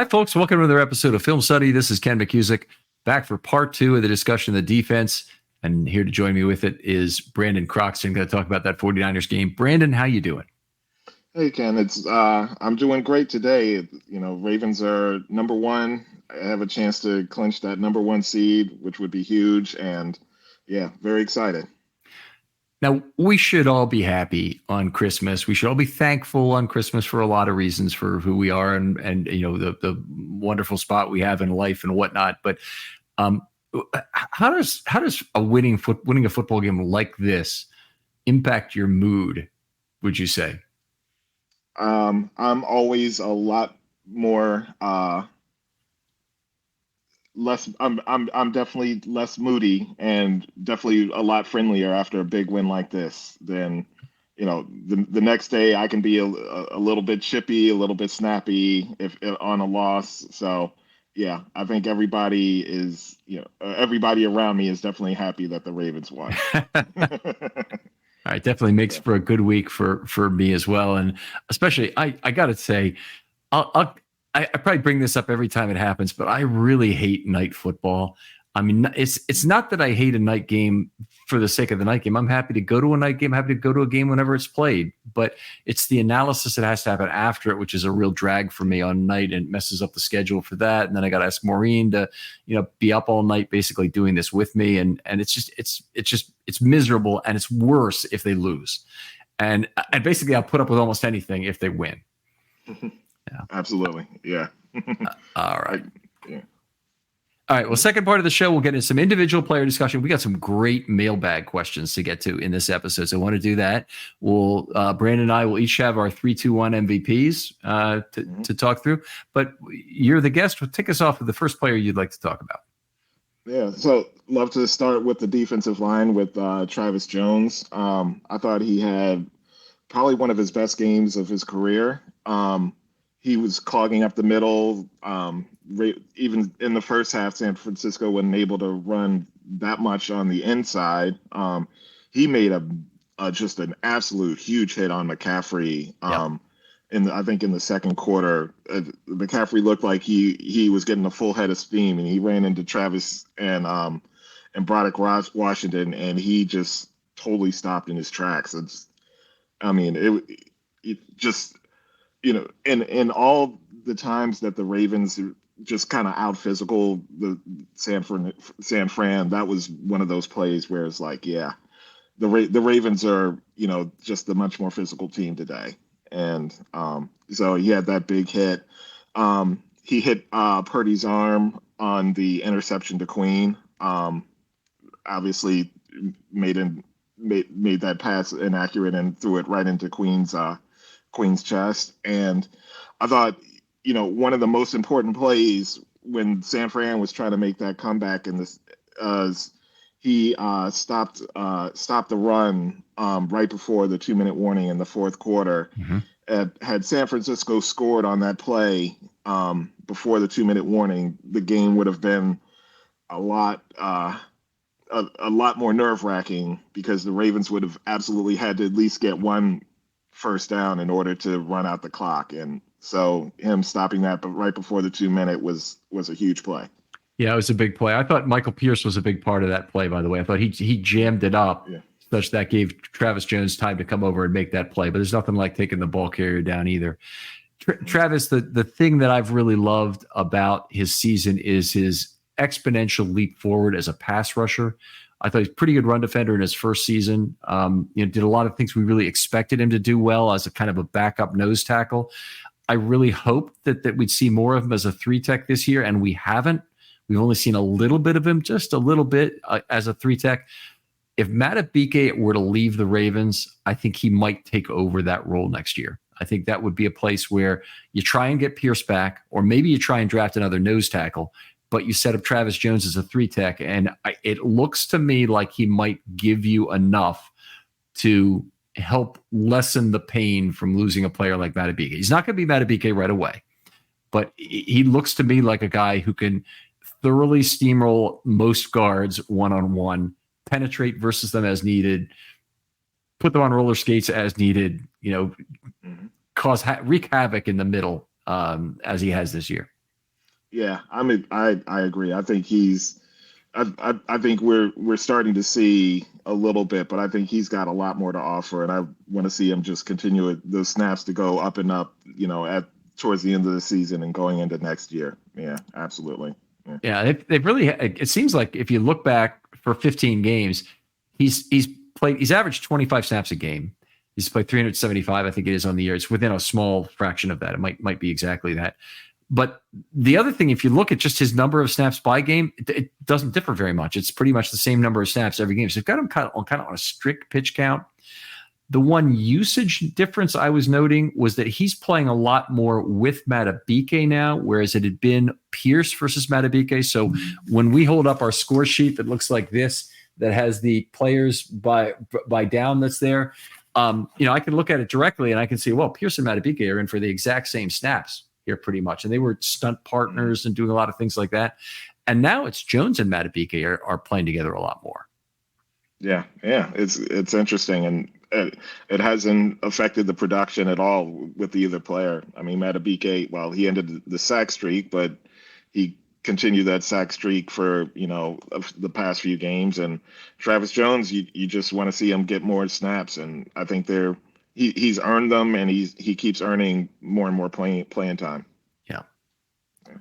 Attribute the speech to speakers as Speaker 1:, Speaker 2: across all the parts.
Speaker 1: Hi, folks. Welcome to another episode of Film Study. This is Ken McCusick, back for part two of the discussion of the defense. And here to join me with it is Brandon Croxton, going to talk about that 49ers game. Brandon, how you doing?
Speaker 2: Hey Ken, I'm doing great today. Ravens are number one. I have a chance to clinch that number one seed, which would be huge. And yeah, very excited.
Speaker 1: Now, we should all be happy on Christmas. We should all be thankful on Christmas for a lot of reasons for who we are and the wonderful spot we have in life and whatnot. But how does winning a football game like this impact your mood, would you say?
Speaker 2: I'm always a lot more less. I'm definitely less moody and definitely a lot friendlier after a big win like this than the next day. I can be a little bit chippy, a little bit snappy if on a loss. So yeah, I think everybody everybody around me is definitely happy that the Ravens won.
Speaker 1: All right, definitely makes for a good week for me as well, and especially I got to say, I probably bring this up every time it happens, but I really hate night football. I mean, it's not that I hate a night game for the sake of the night game. I'm happy to go to a night game, happy to go to a game whenever it's played, but it's the analysis that has to happen after it, which is a real drag for me on night and messes up the schedule for that. And then I got to ask Maureen to, be up all night basically doing this with me. And it's miserable, and it's worse if they lose. And basically I'll put up with almost anything if they win.
Speaker 2: Yeah. Absolutely. Yeah.
Speaker 1: All right. Yeah. All right. Well, second part of the show, we'll get into some individual player discussion. We got some great mailbag questions to get to in this episode. So I want to do that. We'll Brandon and I will each have our 3-2-1 MVPs to talk through. But you're the guest. Take us off with the first player you'd like to talk about.
Speaker 2: Yeah. So love to start with the defensive line with Travis Jones. I thought he had probably one of his best games of his career. He was clogging up the middle. Even in the first half, San Francisco wasn't able to run that much on the inside. He made just an absolute huge hit on McCaffrey. I think in the second quarter, McCaffrey looked like he was getting a full head of steam, and he ran into Travis and Broderick Washington, and he just totally stopped in his tracks. It just. In all the times that the Ravens just kind of out physical the San Fran, that was one of those plays where it's like, yeah, the Ravens are, just a much more physical team today. And so he had that big hit. He hit Purdy's arm on the interception to Queen. Obviously made that pass inaccurate and threw it right into Queen's chest. And I thought, one of the most important plays when San Fran was trying to make that comeback in this, he stopped the run right before the 2-minute warning in the fourth quarter. Had San Francisco scored on that play before the 2-minute warning, the game would have been a lot more nerve-wracking, because the Ravens would have absolutely had to at least get one first down in order to run out the clock. And so him stopping that right before the 2-minute was a huge play.
Speaker 1: Yeah, it was a big play. I thought Michael Pierce was a big part of that play, by the way. I thought he jammed it up such that gave Travis Jones time to come over and make that play. But there's nothing like taking the ball carrier down either. Travis, the thing that I've really loved about his season is his exponential leap forward as a pass rusher. I thought he's a pretty good run defender in his first season. Did a lot of things we really expected him to do well as a kind of a backup nose tackle. I really hoped that we'd see more of him as a 3-tech this year, and we haven't. We've only seen a little bit of him, just a little bit as a 3-tech. If Madubuike were to leave the Ravens, I think he might take over that role next year. I think that would be a place where you try and get Pierce back, or maybe you try and draft another nose tackle, but you set up Travis Jones as a 3-tech, and it looks to me like he might give you enough to help lessen the pain from losing a player like Madubuike. He's not going to be Madubuike right away, but he looks to me like a guy who can thoroughly steamroll most guards one-on-one, penetrate versus them as needed, put them on roller skates as needed, wreak havoc in the middle as he has this year.
Speaker 2: Yeah, I agree. I think I think we're starting to see a little bit, but I think he's got a lot more to offer, and I want to see him just continue those snaps to go up and up, at towards the end of the season and going into next year. Yeah, absolutely. Yeah.
Speaker 1: Yeah, they've really. It seems like if you look back for 15 games, he's averaged 25 snaps a game. He's played 375, I think it is, on the year. It's within a small fraction of that. It might be exactly that. But the other thing, if you look at just his number of snaps by game, it doesn't differ very much. It's pretty much the same number of snaps every game. So they've got him kind of on a strict pitch count. The one usage difference I was noting was that he's playing a lot more with Matabike now, whereas it had been Pierce versus Matabike. So when we hold up our score sheet that looks like this, that has the players by down that's there, I can look at it directly and I can see, well, Pierce and Matabike are in for the exact same snaps here pretty much. And they were stunt partners and doing a lot of things like that. And now it's Jones and Matabike are playing together a lot more.
Speaker 2: Yeah, it's interesting, and it hasn't affected the production at all with either player. I mean, Matabike, well, he ended the sack streak, but he continued that sack streak for the past few games. And Travis Jones, you just want to see him get more snaps, and I think he's earned them, and he keeps earning more and more playing time.
Speaker 1: Yeah.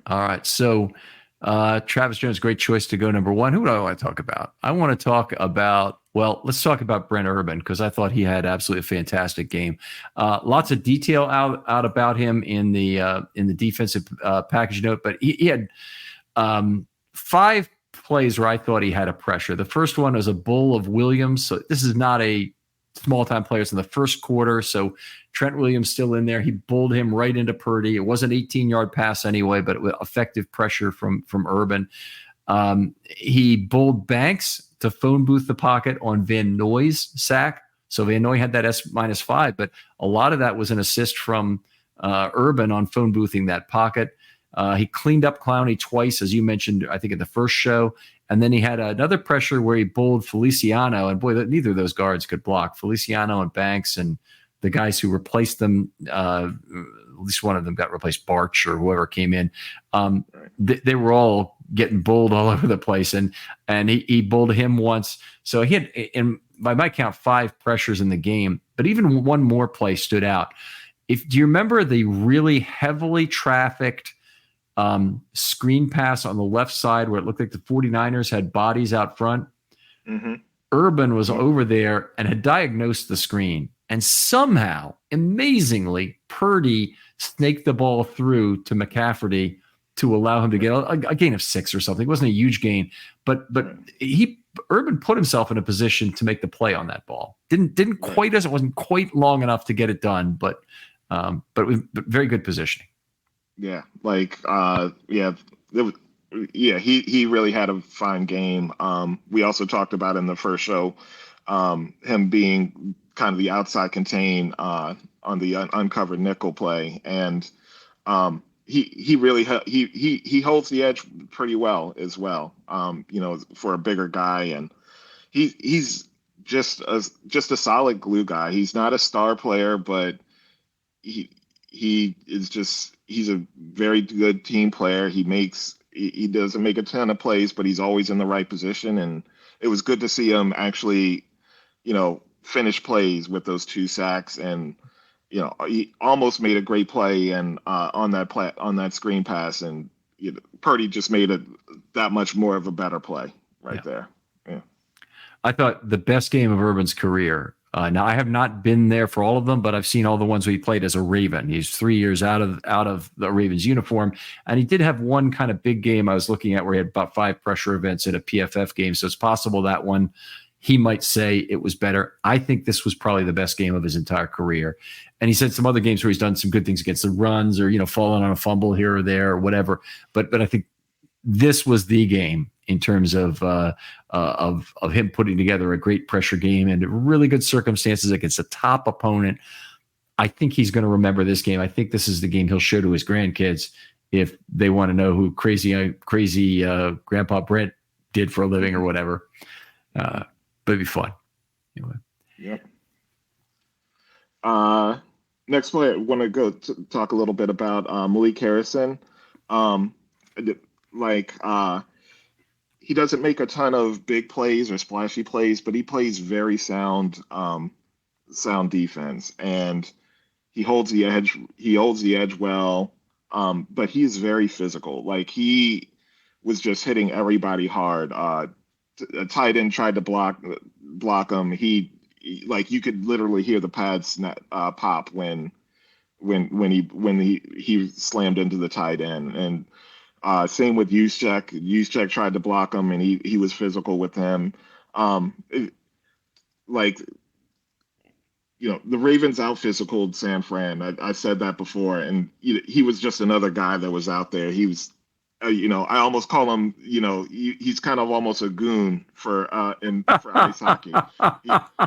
Speaker 1: All right, so. Travis Jones, great choice to go number one. Who do I want to talk about? I want to talk about, let's talk about Brent Urban, because I thought he had absolutely a fantastic game. Lots of detail out about him in the defensive package note, but he had 5 plays where I thought he had a pressure. The first one was a bull of Williams. So this is not a small time player. It's in the first quarter. So Trent Williams still in there. He bulled him right into Purdy. It was an 18-yard pass anyway, but with effective pressure from Urban. He bulled Banks to phone booth the pocket on Van Noy's sack. So Van Noy had that S-5, but a lot of that was an assist from Urban on phone boothing that pocket. He cleaned up Clowney twice, as you mentioned, I think in the first show. And then he had another pressure where he bulled Feliciano. And boy, neither of those guards could block. Feliciano and Banks and the guys who replaced them, at least one of them got replaced, Barch or whoever came in. They were all getting bulled all over the place. And he bulled him once. So he had, by my count, 5 pressures in the game. But even one more play stood out. Do you remember the really heavily trafficked screen pass on the left side where it looked like the 49ers had bodies out front?
Speaker 2: Mm-hmm.
Speaker 1: Urban was over there and had diagnosed the screen. And somehow, amazingly, Purdy snaked the ball through to McCafferty to allow him to get a gain of 6 or something. It wasn't a huge gain, but Urban put himself in a position to make the play on that ball. Didn't quite, as it wasn't quite long enough to get it done, but it was very good positioning.
Speaker 2: Yeah, he really had a fine game. We also talked about in the first show him being kind of the outside contain on the uncovered nickel play, and he really he holds the edge pretty well as well. For a bigger guy, and he's just a solid glue guy. He's not a star player, but he's a very good team player. He doesn't make a ton of plays, but he's always in the right position. And it was good to see him actually, finish plays with those 2 sacks. And, he almost made a great play and on that screen pass. And Purdy just made it that much more of a better play there. Yeah.
Speaker 1: I thought the best game of Urban's career. Now, I have not been there for all of them, but I've seen all the ones where he played as a Raven. He's 3 years out of the Ravens uniform, and he did have one kind of big game I was looking at where he had about 5 pressure events in a PFF game. So it's possible that one he might say it was better. I think this was probably the best game of his entire career. And he said some other games where he's done some good things against the runs or falling on a fumble here or there or whatever. But I think this was the game in terms of him putting together a great pressure game and really good circumstances against a top opponent. I think he's going to remember this game. I think this is the game he'll show to his grandkids if they want to know who crazy Grandpa Brent did for a living or whatever. But it'd be fun. Anyway.
Speaker 2: Yep. Next play, I want to go talk a little bit about Malik Harrison. like he doesn't make a ton of big plays or splashy plays, but he plays very sound defense, and he holds the edge. He holds the edge well, but he's very physical. Like he was just hitting everybody hard. A tight end tried to block him. Like you could literally hear the pads pop when he slammed into the tight end. And same with Juszczyk. Juszczyk tried to block him, and he was physical with him. Like the Ravens out physicaled San Fran. I said that before, and he was just another guy that was out there. He was, I almost call him, he's kind of almost a goon for ice hockey.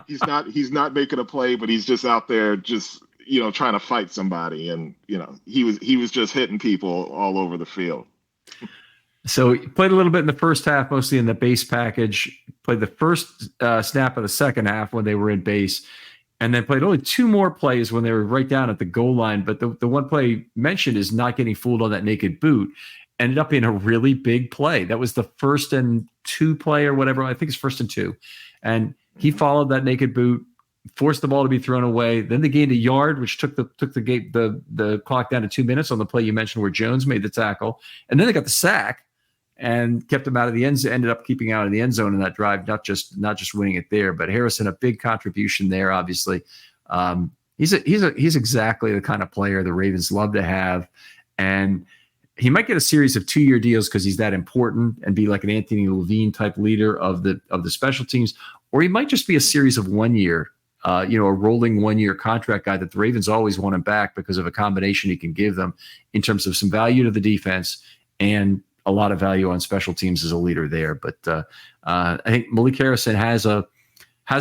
Speaker 2: He's not making a play, but he's just out there just trying to fight somebody, and he was just hitting people all over the field.
Speaker 1: So he played a little bit in the first half, mostly in the base package. Played the first snap of the second half when they were in base. And then played only 2 more plays when they were right down at the goal line. But the one play mentioned is not getting fooled on that naked boot. Ended up being a really big play. That was the 1st and 2 play or whatever. I think it's 1st and 2. And he followed that naked boot, forced the ball to be thrown away. Then they gained a yard, which took the clock down to 2 minutes on the play you mentioned where Jones made the tackle. And then they got the sack and kept him out of the end zone, ended up keeping out of the end zone in that drive, not just winning it there. But Harrison, a big contribution there, obviously. He's exactly the kind of player the Ravens love to have. And he might get a series of 2-year deals because he's that important and be like an Anthony Levine type leader of the special teams, or he might just be a series of 1 year, a rolling 1-year contract guy that the Ravens always want him back because of a combination he can give them in terms of some value to the defense and a lot of value on special teams as a leader there. But I think Malik Harrison has a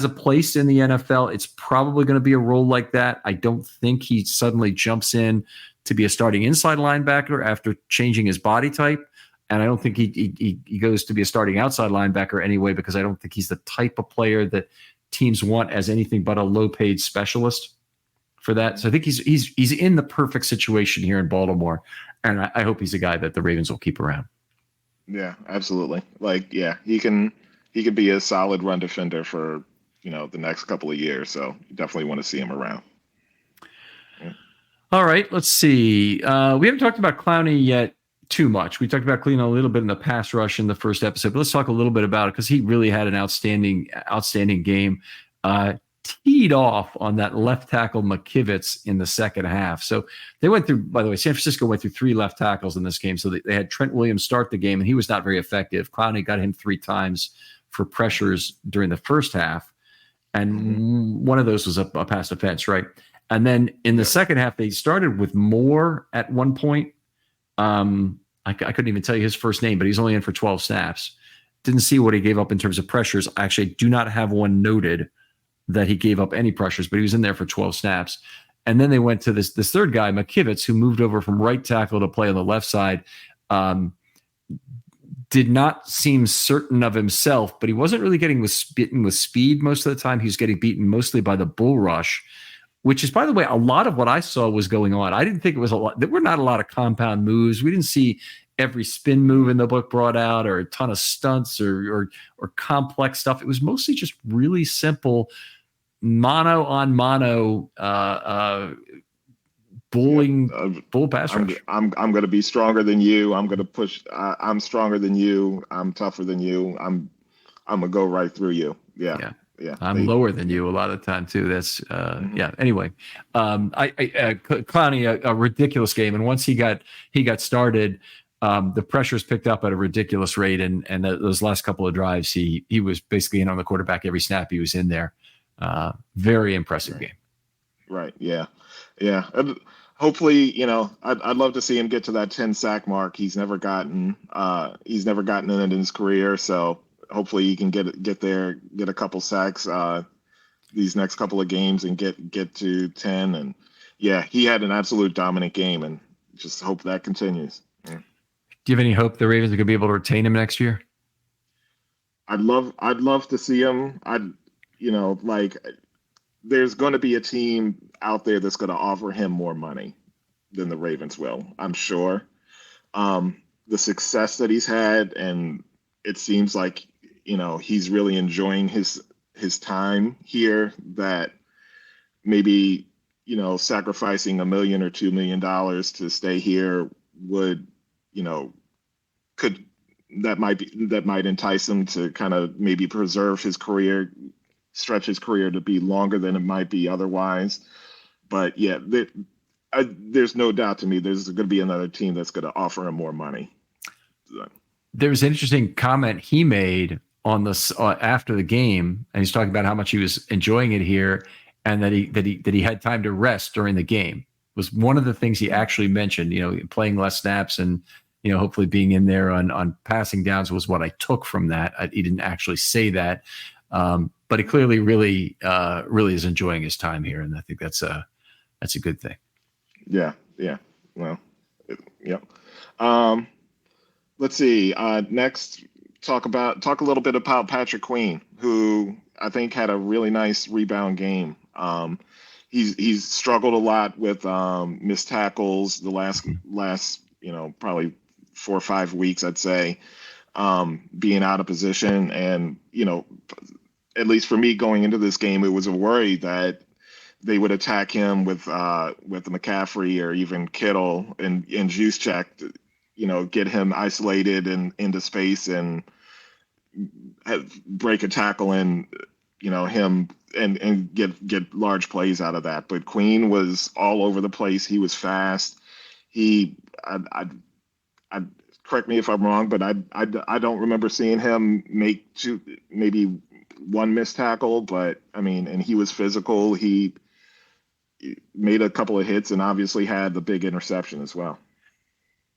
Speaker 1: place in the NFL. It's probably going to be a role like that. I don't think he suddenly jumps in to be a starting inside linebacker after changing his body type. And I don't think he goes to be a starting outside linebacker anyway, because I don't think he's the type of player that teams want as anything but a low-paid specialist for that. So I think he's in the perfect situation here in Baltimore. And I hope he's a guy that the Ravens will keep around.
Speaker 2: Yeah, absolutely. He can be a solid run defender for, the next couple of years. So you definitely want to see him around. Yeah.
Speaker 1: All right, let's see. We haven't talked about Clowney yet too much. We talked about Clowney a little bit in the pass rush in the first episode, but let's talk a little bit about it because he really had an outstanding game. Teed off on that left tackle McKivitz in the second half. So they went through, by the way, San Francisco went through 3 left tackles in this game. So they had Trent Williams start the game, and he was not very effective. Clowney got him 3 times for pressures during the first half, and one of those was a pass defense, right? And then in the second half, they started with Moore at one point. I couldn't even tell you his first name, but he's only in for 12 snaps. Didn't see what he gave up in terms of pressures. I actually do not have one noted that he gave up any pressures, but he was in there for 12 snaps. And then they went to this third guy, McKivitz, who moved over from right tackle to play on the left side. Did not seem certain of himself, but he wasn't really getting beaten with speed most of the time. He was getting beaten mostly by the bull rush, which is, by the way, a lot of what I saw was going on. I didn't think it was a lot. There were not a lot of compound moves. We didn't see every spin move in the book brought out, or a ton of stunts or complex stuff. It was mostly just really simple mono on mono bull pass rush.
Speaker 2: I'm going to be stronger than you. I'm going to push. I'm stronger than you. I'm tougher than you. I'm going to go right through you. Yeah.
Speaker 1: I'm lower than you a lot of the time too. That's Anyway, Clowney, a ridiculous game, and once he got started, the pressures picked up at a ridiculous rate, and those last couple of drives, he was basically in on the quarterback every snap he was in there. Very impressive game.
Speaker 2: Right. Yeah. And hopefully, I'd love to see him get to that 10 sack mark. He's never gotten it in his career. So hopefully he can get there, get a couple sacks these next couple of games and get to 10. And he had an absolute dominant game, and just hope that continues. Yeah.
Speaker 1: Do you have any hope the Ravens are going to be able to retain him next year?
Speaker 2: I'd love to see him. There's going to be a team out there that's going to offer him more money than the Ravens will, I'm sure. the success that he's had, and it seems like, he's really enjoying his time here, that maybe, sacrificing $1 million or $2 million to stay here would, could that might entice him to kind of maybe preserve his career, stretch his career to be longer than it might be otherwise. But yeah, there's no doubt to me there's going to be another team that's going to offer him more money.
Speaker 1: There was an interesting comment he made on this after the game, and he's talking about how much he was enjoying it here, and that he had time to rest during the game. Was one of the things he actually mentioned. Playing less snaps and hopefully being in there on passing downs was what I took from that. He didn't actually say that, but he clearly really is enjoying his time here, and I think that's a good thing.
Speaker 2: Yeah. Well, yep. Let's see. Next, talk a little bit about Patrick Queen, who I think had a really nice rebound game. He's struggled a lot with missed tackles the last probably 4 or 5 weeks, I'd say, being out of position. And at least for me going into this game, it was a worry that they would attack him with McCaffrey or even Kittle and juice check, get him isolated and into space and break a tackle and him and get large plays out of that. But Queen was all over the place. He was fast. I correct me if I'm wrong, but I don't remember seeing him make maybe one missed tackle. But I mean, and he was physical. He made a couple of hits and obviously had the big interception as well.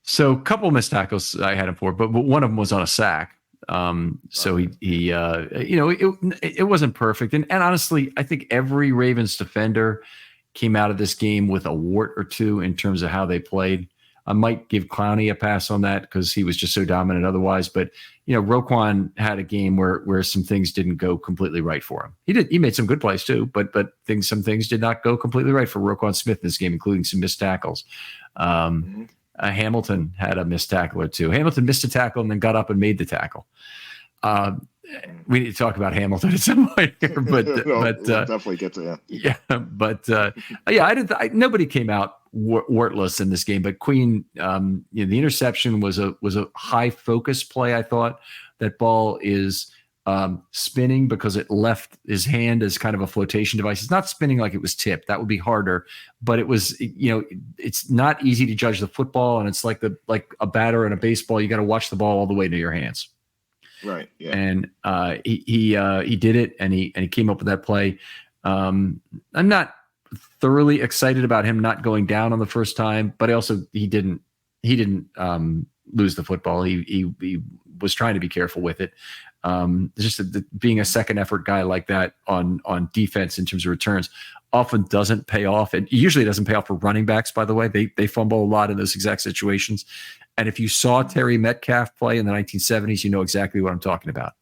Speaker 1: So a couple of missed tackles I had him for, but one of them was on a sack. So it wasn't perfect. And honestly, I think every Ravens defender came out of this game with a wart or two in terms of how they played. I might give Clowney a pass on that because he was just so dominant otherwise. But, Roquan had a game where some things didn't go completely right for him. He made some good plays too, but some things did not go completely right for Roquan Smith in this game, including some missed tackles. Hamilton had a missed tackle or two. Hamilton missed a tackle and then got up and made the tackle. We need to talk about Hamilton at some point here, but
Speaker 2: we'll definitely get to that.
Speaker 1: Yeah, but nobody came out wartless in this game. But Queen, the interception was a high focus play. I thought that ball is spinning because it left his hand as kind of a flotation device. It's not spinning like it was tipped. That would be harder. But it was, it's not easy to judge the football, and it's like a batter in a baseball. You got to watch the ball all the way to your hands.
Speaker 2: Right. Yeah.
Speaker 1: And he did it, and he came up with that play. I'm not thoroughly excited about him not going down on the first time, but he didn't lose the football. He was trying to be careful with it. Being a second effort guy like that on defense in terms of returns often doesn't pay off. And usually it doesn't pay off for running backs, by the way. They fumble a lot in those exact situations. And if you saw Terry Metcalf play in the 1970s, you know exactly what I'm talking about.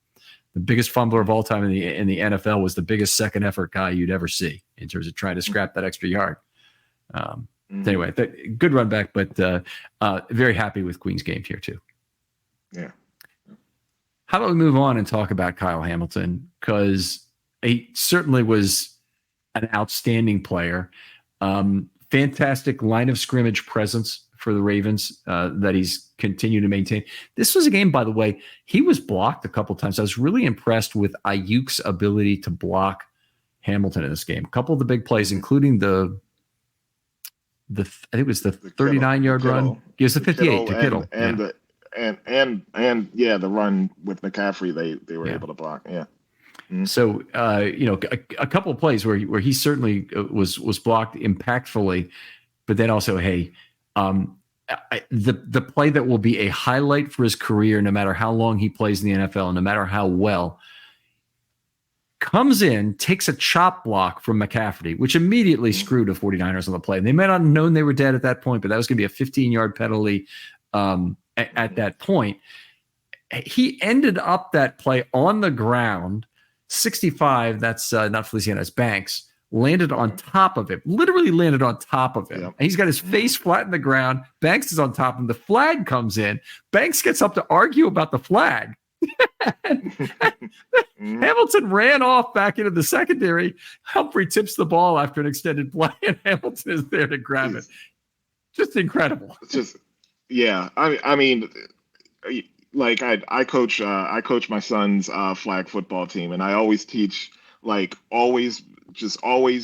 Speaker 1: The biggest fumbler of all time in the NFL was the biggest second effort guy you'd ever see in terms of trying to scrap that extra yard. Anyway, good run back, but very happy with Queen's game here too.
Speaker 2: Yeah.
Speaker 1: How about we move on and talk about Kyle Hamilton? Because he certainly was an outstanding player. Fantastic line of scrimmage presence for the Ravens that he's continued to maintain. This was a game, by the way, he was blocked a couple times. I was really impressed with Ayuk's ability to block Hamilton in this game. A couple of the big plays, including I think it was the 39-yard run. It was the 58 to Kittle.
Speaker 2: And the run with McCaffrey, they were able to block. Yeah. Mm-hmm.
Speaker 1: So, a couple of plays where he certainly was blocked impactfully, but then also, the play that will be a highlight for his career, no matter how long he plays in the NFL and no matter how well, comes in, takes a chop block from McCaffrey, which immediately screwed the 49ers on the play. And they might not have known they were dead at that point, but that was going to be a 15-yard penalty at that point. He ended up that play on the ground, 65, that's not Feliciano, it's Banks, landed on top of him, literally landed on top of him.
Speaker 2: Yep.
Speaker 1: And he's got his face flat in the ground. Banks is on top of him. The flag comes in. Banks gets up to argue about the flag. Hamilton ran off back into the secondary. Humphrey tips the ball after an extended play, and Hamilton is there to grab it. Just incredible.
Speaker 2: Just, yeah. I mean, like I coach my son's flag football team, and I always teach, like, always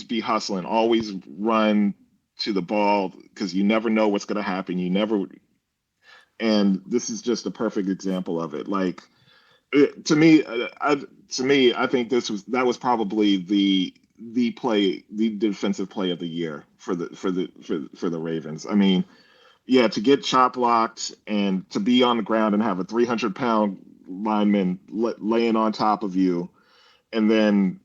Speaker 2: be hustling, always run to the ball, because you never know what's going to happen. And this is just a perfect example of it. Like, to me, I think that was probably the defensive play of the year for the Ravens. I mean, yeah, to get chop blocked and to be on the ground and have a 300-pound lineman laying on top of you, and then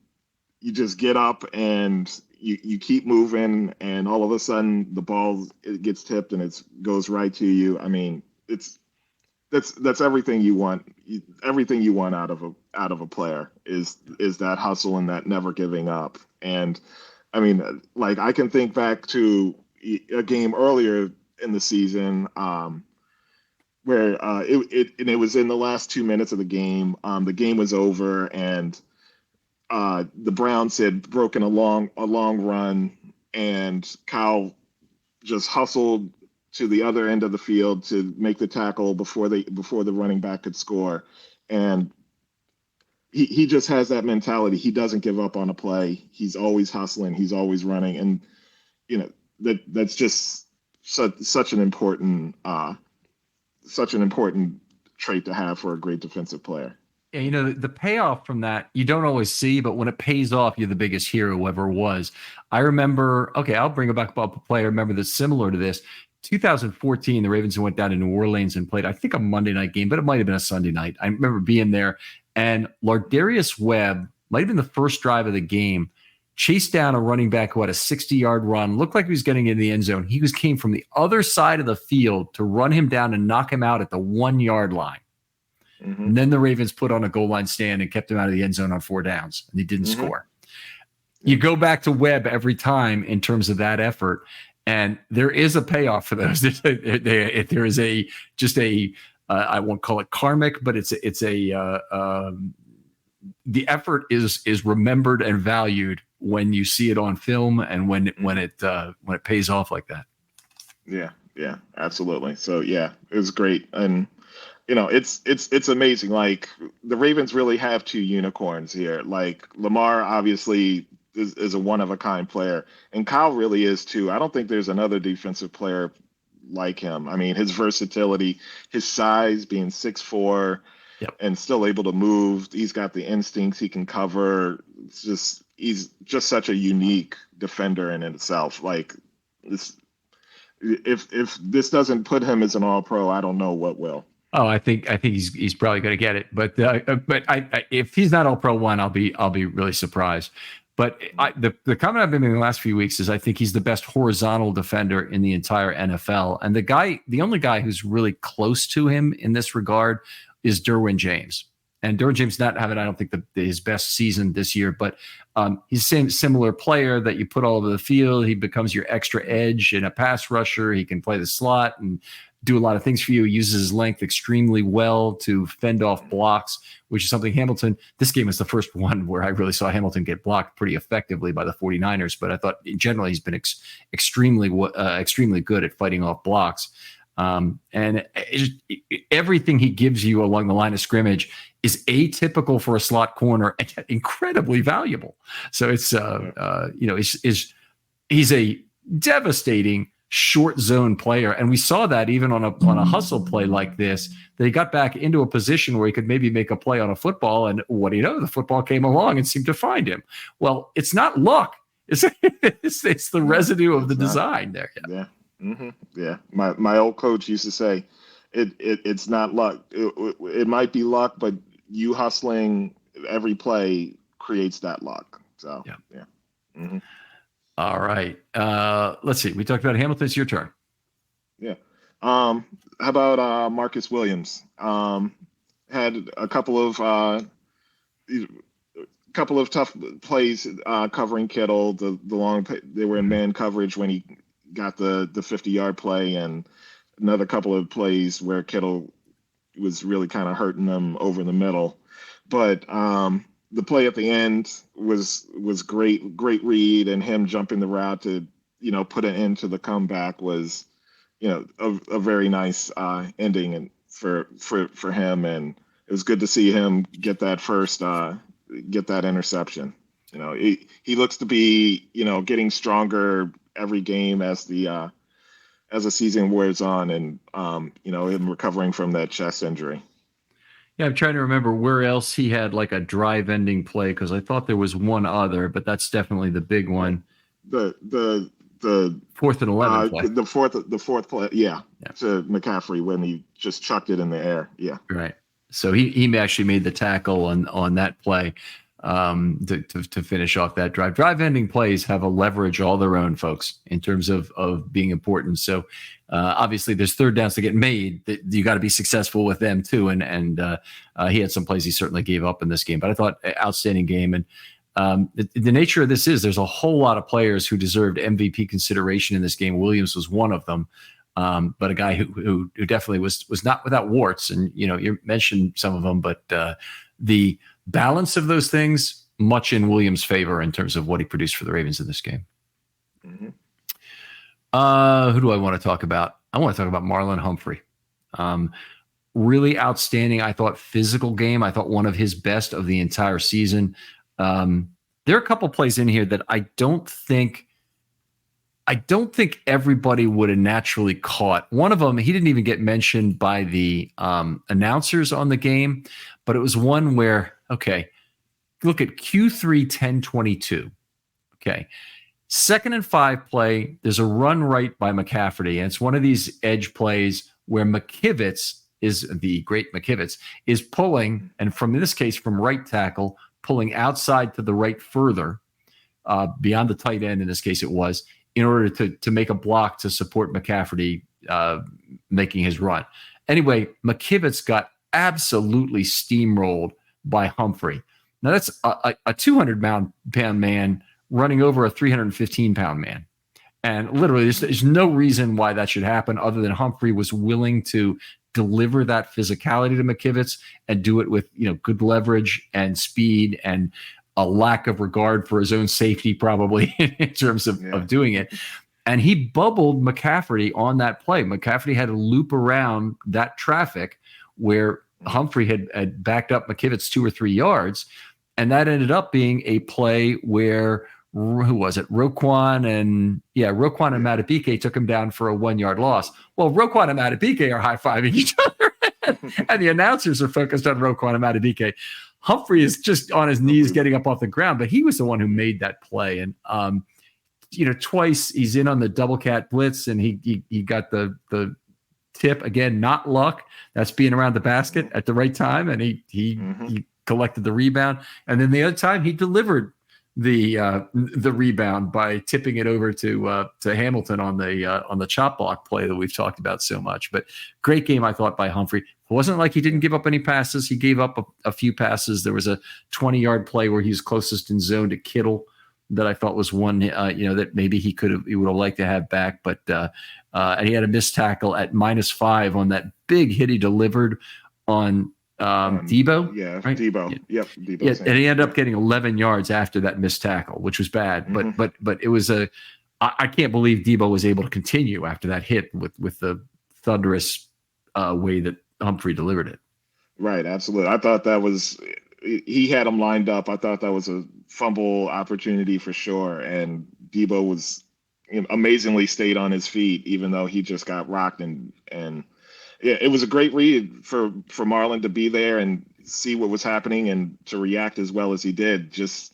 Speaker 2: you just get up and you keep moving, and all of a sudden the ball, it gets tipped and it goes right to you. I mean, that's everything you want. Everything you want out of a player is that hustle and that never giving up. And I mean, like, I can think back to a game earlier in the season where it was in the last 2 minutes of the game. The game was over, and the Browns had broken a long run, and Kyle just hustled to the other end of the field to make the tackle before the running back could score. And he just has that mentality. He doesn't give up on a play. He's always hustling. He's always running. And, you know, that's just such an important trait to have for a great defensive player.
Speaker 1: Yeah, you know, the payoff from that, you don't always see, but when it pays off, you're the biggest hero who ever was. I remember, I'll bring it back up a play I remember that's similar to this. 2014, the Ravens went down to New Orleans and played, I think, a Monday night game, but it might have been a Sunday night. I remember being there, and Lardarius Webb, might have been the first drive of the game, chased down a running back who had a 60-yard run, looked like he was getting in the end zone. He came from the other side of the field to run him down and knock him out at the 1-yard line. Mm-hmm. And then the Ravens put on a goal line stand and kept him out of the end zone on 4 downs, and he didn't score. You go back to Webb every time in terms of that effort, and there is a payoff for those. There is I won't call it karmic, but the effort is remembered and valued when you see it on film and when it pays off like that.
Speaker 2: Yeah, absolutely. So yeah, it was great. And you know, it's amazing. Like, the Ravens really have 2 unicorns here. Like, Lamar obviously is a one-of-a-kind player, and Kyle really is too. I don't think there's another defensive player like him. I mean, his versatility, his size, being 6'4", and still able to move. He's got the instincts. He can cover. He's just such a unique defender in itself. Like, this, if this doesn't put him as an All-Pro, I don't know what will.
Speaker 1: Oh, I think he's probably going to get it, but if he's not All-Pro 1, I'll be really surprised. But the comment I've been making the last few weeks is I think he's the best horizontal defender in the entire NFL, and the only guy who's really close to him in this regard is Derwin James. And Derwin James not having, I don't think, his best season this year, but he's the same similar player that you put all over the field. He becomes your extra edge and a pass rusher. He can play the slot and do a lot of things for you. He uses his length extremely well to fend off blocks, which is something Hamilton, this game is the first one where I really saw Hamilton get blocked pretty effectively by the 49ers, but I thought in general he's been extremely good at fighting off blocks. And everything he gives you along the line of scrimmage is atypical for a slot corner and incredibly valuable. So it's, he's a devastating short zone player. And we saw that even on a hustle play like this, they got back into a position where he could maybe make a play on a football. And what do you know? The football came along and seemed to find him. Well, it's not luck. It's the residue of the design there.
Speaker 2: Yeah. Mm-hmm. Yeah. My old coach used to say, it's not luck. It might be luck, but you hustling every play creates that luck. So, yeah. Mm-hmm.
Speaker 1: All right. Let's see. We talked about Hamilton. It's your turn.
Speaker 2: Yeah. How about Marcus Williams? Had a couple of couple of tough plays covering Kittle. The long they were in man coverage when he got the 50-yard play, and another couple of plays where Kittle was really kind of hurting them over the middle. But the play at the end was great read, and him jumping the route to put an end to the comeback was a very nice ending and for him, and it was good to see him get that get that interception. He looks to be getting stronger every game as the season wears on, and him recovering from that chest injury.
Speaker 1: Yeah, I'm trying to remember where else he had like a drive-ending play, because I thought there was one other, but that's definitely the big one.
Speaker 2: The
Speaker 1: 4th and 11 play.
Speaker 2: The fourth play, yeah, to McCaffrey when he just chucked it in the air. Yeah,
Speaker 1: right. So he actually made the tackle on that play to finish off that drive. Drive-ending plays have a leverage all their own, folks, in terms of being important. So obviously, there's third downs to get made. That you got to be successful with them too. And he had some plays he certainly gave up in this game, but I thought outstanding game. And the nature of this is there's a whole lot of players who deserved MVP consideration in this game. Williams was one of them. But a guy who definitely was not without warts, and you mentioned some of them, but the balance of those things much in Williams' favor in terms of what he produced for the Ravens in this game.
Speaker 2: Mm-hmm.
Speaker 1: Who do I want to talk about? I want to talk about Marlon Humphrey. Really outstanding, I thought, physical game. I thought one of his best of the entire season. There are a couple plays in here that I don't think everybody would have naturally caught. One of them, he didn't even get mentioned by the announcers on the game, but it was one where, okay, look at Q3 10-22. Okay. 2nd and 5 play, there's a run right by McCaffrey, and it's one of these edge plays where McKivitz is pulling, and from this case, from right tackle, pulling outside to the right further, beyond the tight end in this case it was, in order to make a block to support McCaffrey making his run. Anyway, McKivitz got absolutely steamrolled by Humphrey. Now that's a 200-pound man running over a 315-pound man. And literally there's no reason why that should happen other than Humphrey was willing to deliver that physicality to McKivitz and do it with good leverage and speed and a lack of regard for his own safety, probably in terms of doing it. And he bubbled McCaffrey on that play. McCaffrey had to loop around that traffic where Humphrey had backed up McKivitz 2 or 3 yards. And that ended up being a play where, who was it? Roquan and Matabike took him down for a 1-yard loss. Well, Roquan and Matabike are high-fiving each other. And the announcers are focused on Roquan and Matabike. Humphrey is just on his knees getting up off the ground, but he was the one who made that play. And, twice he's in on the double cat blitz and he got the tip again, not luck. That's being around the basket at the right time. And he collected the rebound. And then the other time he delivered the rebound by tipping it over to Hamilton on the chop block play that we've talked about so much. But great game, I thought, by Humphrey. It wasn't like he didn't give up any passes. He gave up a few passes. There was a 20-yard play where he was closest in zone to Kittle that I thought was one, that maybe he would have liked to have back. But and he had a missed tackle at -5 on that big hit he delivered on Debo.
Speaker 2: Yeah,
Speaker 1: right?
Speaker 2: Debo. Yep, Debo.
Speaker 1: Yeah, and he ended up getting 11 yards after that missed tackle, which was bad. But it was I can't believe Debo was able to continue after that hit with the thunderous way that Humphrey delivered it.
Speaker 2: Right, absolutely. I thought that was he had him lined up. I thought that was a fumble opportunity for sure, and Debo was amazingly stayed on his feet, even though he just got rocked. And yeah, it was a great read for Marlon to be there and see what was happening and to react as well as he did. Just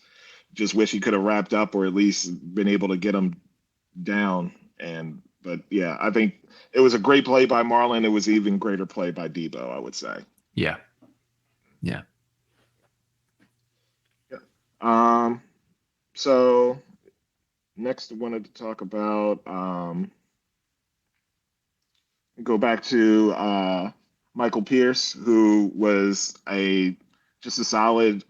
Speaker 2: wish he could have wrapped up or at least been able to get him down. But yeah, I think it was a great play by Marlon. It was an even greater play by Debo, I would say.
Speaker 1: Yeah.
Speaker 2: So next I wanted to talk about go back to Michael Pierce, who was just a solid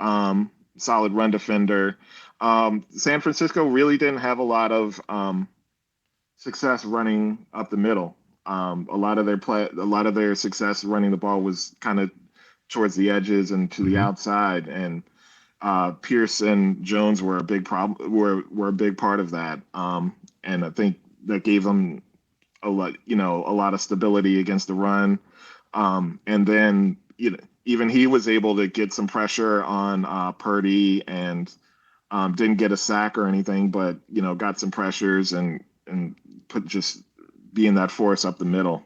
Speaker 2: solid run defender. San Francisco really didn't have a lot of success running up the middle. A lot of their success running the ball was kind of towards the edges and to the outside, and Pierce and Jones were a big problem. Were a big part of that, and I think that gave them a lot of stability against the run. And then even he was able to get some pressure on Purdy and didn't get a sack or anything, but got some pressures and put just being that force up the middle.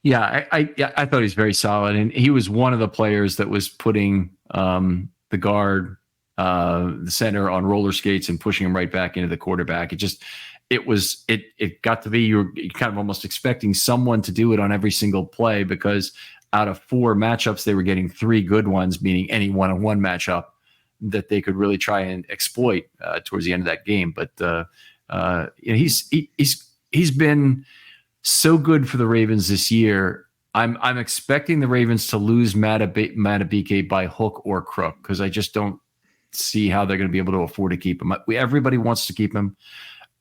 Speaker 1: Yeah, I thought he was very solid, and he was one of the players that was putting the guard, the center on roller skates and pushing him right back into the quarterback. It got to be you're kind of almost expecting someone to do it on every single play, because out of 4 matchups, they were getting 3 good ones, meaning any one-on-one matchup that they could really try and exploit towards the end of that game. But he's been so good for the Ravens this year. I'm expecting the Ravens to lose Madubuike by hook or crook, because I just don't see how they're going to be able to afford to keep him. Everybody wants to keep him.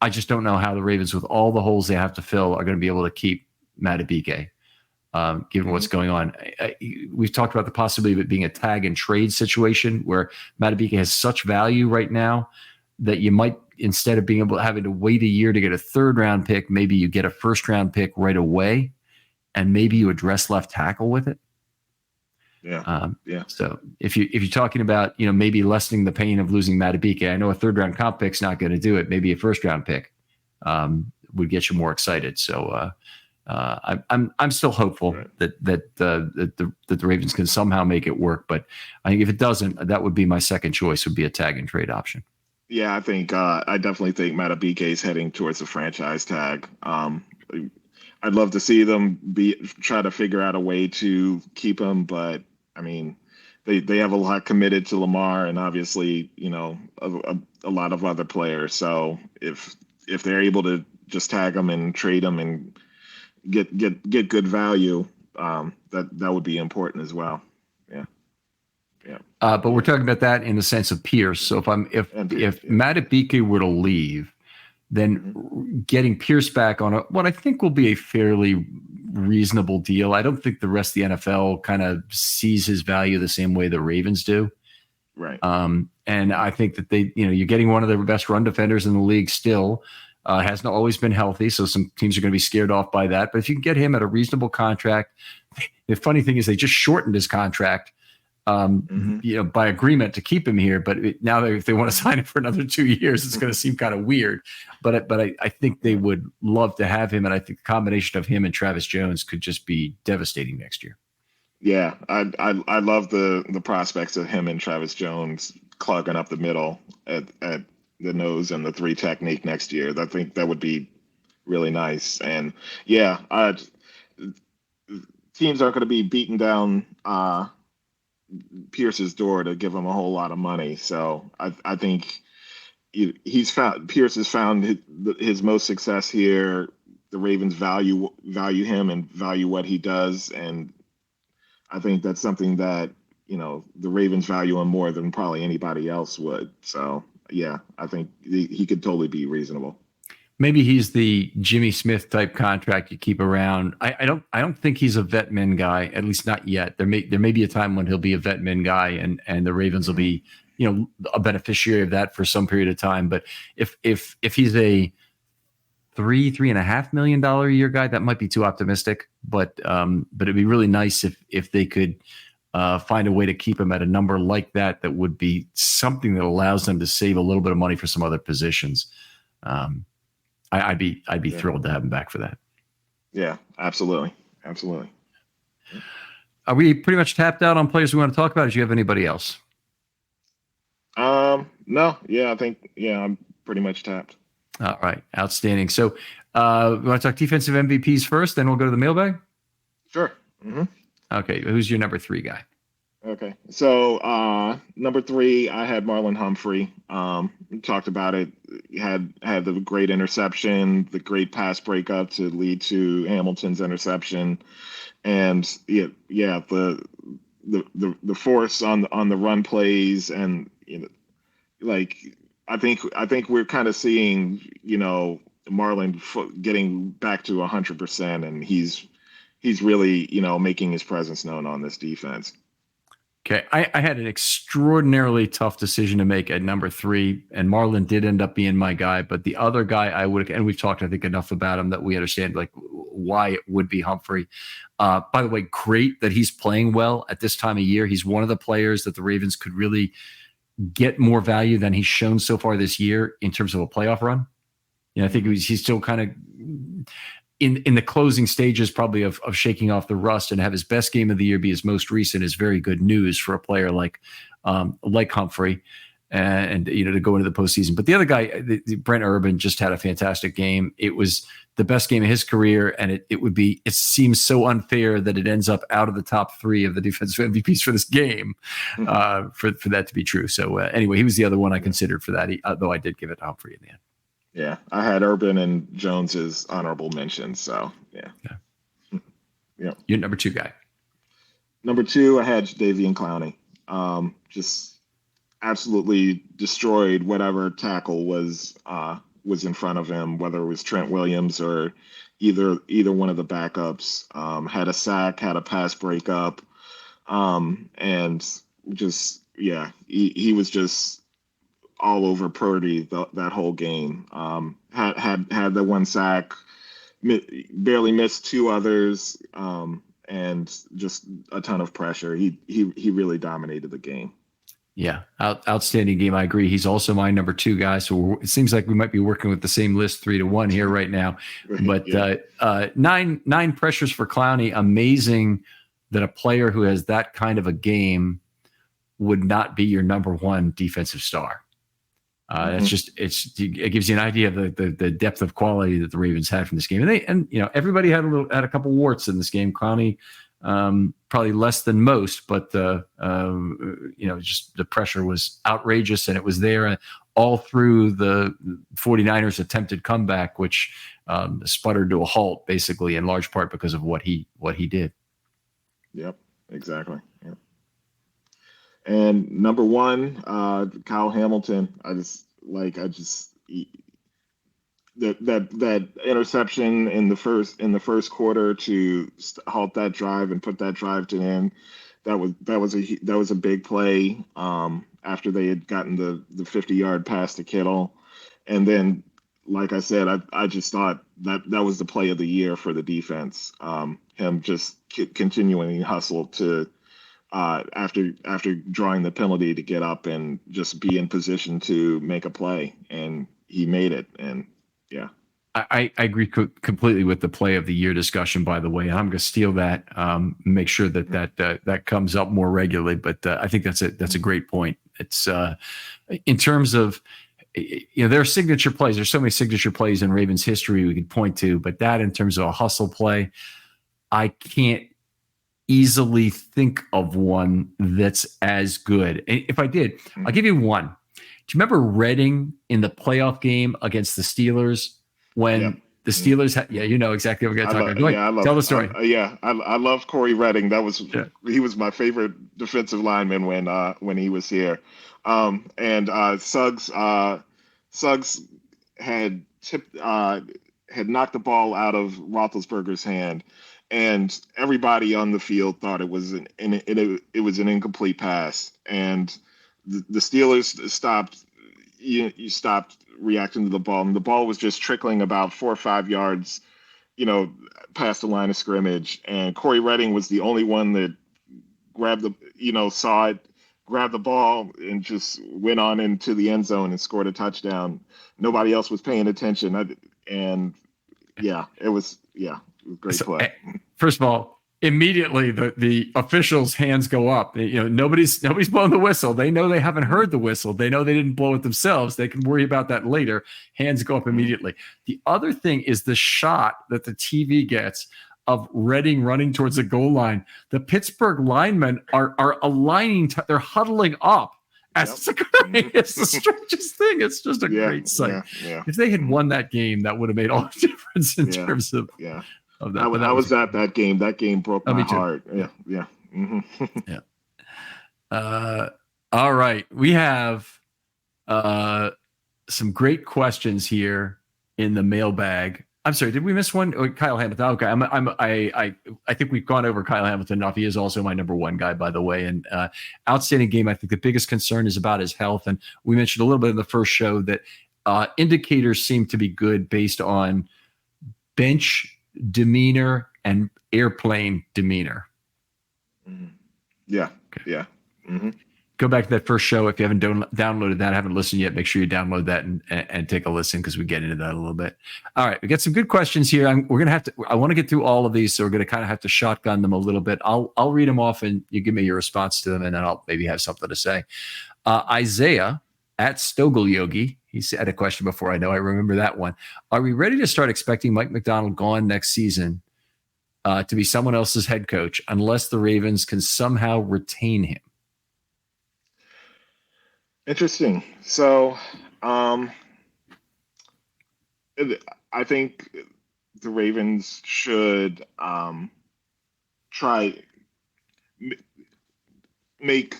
Speaker 1: I just don't know how the Ravens, with all the holes they have to fill, are going to be able to keep Madubuike, given what's going on. We've talked about the possibility of it being a tag and trade situation where Madubuike has such value right now that you might, instead of having to wait a year to get a 3rd round pick, maybe you get a 1st round pick right away, and maybe you address left tackle with it. So if you're talking about maybe lessening the pain of losing Madubuike, I know a 3rd round comp pick's not going to do it. Maybe a 1st round pick would get you more excited. So I'm still hopeful that the Ravens can somehow make it work. But I think if it doesn't, that would be my second choice, would be a tag and trade option.
Speaker 2: Yeah, I definitely think Madubuike is heading towards a franchise tag. I'd love to see them try to figure out a way to keep him, but I mean, they have a lot committed to Lamar, and obviously, a lot of other players. So if they're able to just tag him and trade him and get good value, that would be important as well. Yeah.
Speaker 1: But we're talking about that in the sense of Pierce. So if Madubuike were to leave, then getting Pierce back on what I think will be a fairly reasonable deal. I don't think the rest of the NFL kind of sees his value the same way the Ravens do.
Speaker 2: Right.
Speaker 1: And I think that you're getting one of the best run defenders in the league still. Hasn't always been healthy, so some teams are going to be scared off by that. But if you can get him at a reasonable contract, the funny thing is they just shortened his contract, by agreement to keep him here. But now if they want to sign him for another 2 years, it's going to seem kind of weird. But I think they would love to have him, and I think the combination of him and Travis Jones could just be devastating next year.
Speaker 2: Yeah, I love the prospects of him and Travis Jones clogging up the middle at the nose and the 3 technique next year. I think that would be really nice. And yeah, teams aren't going to be beating down Pierce's door to give him a whole lot of money. So I think Pierce has found his most success here. The Ravens value him and value what he does, and I think that's something that the Ravens value him more than probably anybody else would. So yeah, I think he could totally be reasonable.
Speaker 1: Maybe he's the Jimmy Smith type contract you keep around. I don't think he's a vet min guy, at least not yet. There may be a time when he'll be a vet min guy, and the Ravens will be a beneficiary of that for some period of time. But if he's a $3.5 million a year guy, that might be too optimistic. But it'd be really nice if they could find a way to keep him at a number like that. That would be something that allows them to save a little bit of money for some other positions. I'd be thrilled to have him back for that.
Speaker 2: Yeah, absolutely.
Speaker 1: Are we pretty much tapped out on players we want to talk about? Or do you have anybody else?
Speaker 2: No. Yeah, I think I'm pretty much tapped.
Speaker 1: All right, outstanding. So, we want to talk defensive MVPs first, then we'll go to the mailbag.
Speaker 2: Sure. Mm-hmm.
Speaker 1: Okay, who's your number 3 guy?
Speaker 2: Okay, so number 3, I had Marlon Humphrey. We talked about it. He had the great interception, the great pass breakup to lead to Hamilton's interception, and the force on the run plays, and you know, like I think we're kind of seeing, Marlon getting back to 100%, and he's really, making his presence known on this defense.
Speaker 1: Okay, I had an extraordinarily tough decision to make at number 3, and Marlon did end up being my guy. But the other guy I would, and we've talked, I think, enough about him that we understand like why it would be Humphrey. By the way, great that he's playing well at this time of year. He's one of the players that the Ravens could really get more value than he's shown so far this year in terms of a playoff run. I think he's still kind of in the closing stages probably of shaking off the rust, and have his best game of the year be his most recent is very good news for a player like Humphrey and to go into the postseason. But the other guy, Brent Urban, just had a fantastic game. It was the best game of his career, and it seems so unfair that it ends up out of the top 3 of the defensive MVPs for this game for that to be true. So anyway, he was the other one I considered for that, though I did give it to Humphrey in the end.
Speaker 2: Yeah, I had Urban and Jones as honorable mentions. So yeah. Yeah.
Speaker 1: You're number 2 guy.
Speaker 2: Number 2, I had Davian Clowney. Just absolutely destroyed whatever tackle was in front of him, whether it was Trent Williams or either one of the backups. Had a sack, had a pass breakup, and just he was just all over Purdy that whole game. Had the one sack, barely missed 2 others, and just a ton of pressure. He really dominated the game.
Speaker 1: Yeah, outstanding game. I agree. He's also my number 2 guy. So it seems like we might be working with the same list 3-1 here right now. But nine pressures for Clowney. Amazing that a player who has that kind of a game would not be your number 1 defensive star. That's just it gives you an idea of the depth of quality that the Ravens had from this game, and everybody had a couple warts in this game. Clowney probably less than most, but just the pressure was outrageous, and it was there all through the 49ers attempted comeback, which sputtered to a halt basically in large part because of what he did. Yep, exactly. Yep.
Speaker 2: And number 1, Kyle Hamilton. That interception in the first quarter to halt that drive and put that drive to end. That was a big play. After they had gotten the 50-yard pass to Kittle, and then, like I said, I just thought that was the play of the year for the defense. Him just continuing hustle to. After drawing the penalty to get up and just be in position to make a play, and he made it. And yeah,
Speaker 1: I agree completely with the play of the year discussion, by the way. And I'm going to steal that, make sure that comes up more regularly. But I think that's a great point. It's in terms of, there are signature plays. There's so many signature plays in Ravens history we could point to, but that in terms of a hustle play, I can't easily think of one that's as good. If I did, I'll give you one. Do you remember Redding in the playoff game against the Steelers when the Steelers had, you know exactly what we're going to talk about. Tell the story.
Speaker 2: I love Corey Redding. He was my favorite defensive lineman when he was here. And Suggs had knocked the ball out of Roethlisberger's hand, and everybody on the field thought it was an incomplete pass, and the Steelers stopped. You stopped reacting to the ball, and the ball was just trickling about 4 or 5 yards, past the line of scrimmage. And Corey Redding was the only one that saw it, grabbed the ball, and just went on into the end zone and scored a touchdown. Nobody else was paying attention, it was a great play.
Speaker 1: First of all, immediately the officials' hands go up. Nobody's blowing the whistle. They know they haven't heard the whistle. They know they didn't blow it themselves. They can worry about that later. Hands go up immediately. The other thing is the shot that the TV gets of Redding running towards the goal line. The Pittsburgh linemen are aligning. They're huddling up. It's the strangest thing. It's just a great sight. If they had won that game, that would have made all the difference in terms of that.
Speaker 2: I was at that game. That game broke my heart. Yeah. Mm-hmm.
Speaker 1: All right. We have some great questions here in the mailbag. I'm sorry, did we miss one? Oh, Kyle Hamilton. Okay, I think we've gone over Kyle Hamilton enough. He is also my number one guy, by the way. And outstanding game. I think the biggest concern is about his health. And we mentioned a little bit in the first show that indicators seem to be good based on bench demeanor and airplane demeanor.
Speaker 2: Mm-hmm. Yeah. Okay. Yeah. Mm-hmm.
Speaker 1: Go back to that first show. If you haven't downloaded that, haven't listened yet, make sure you download that and take a listen, because we get into that a little bit. All right, we got some good questions here. We're gonna have to. I want to get through all of these, so we're gonna kind of have to shotgun them a little bit. I'll read them off, and you give me your response to them, and then I'll maybe have something to say. Isaiah at Stogel Yogi, he said a question before. I remember that one. Are we ready to start expecting Mike Macdonald gone next season to be someone else's head coach, unless the Ravens can somehow retain him?
Speaker 2: Interesting. So, I think the Ravens should try make,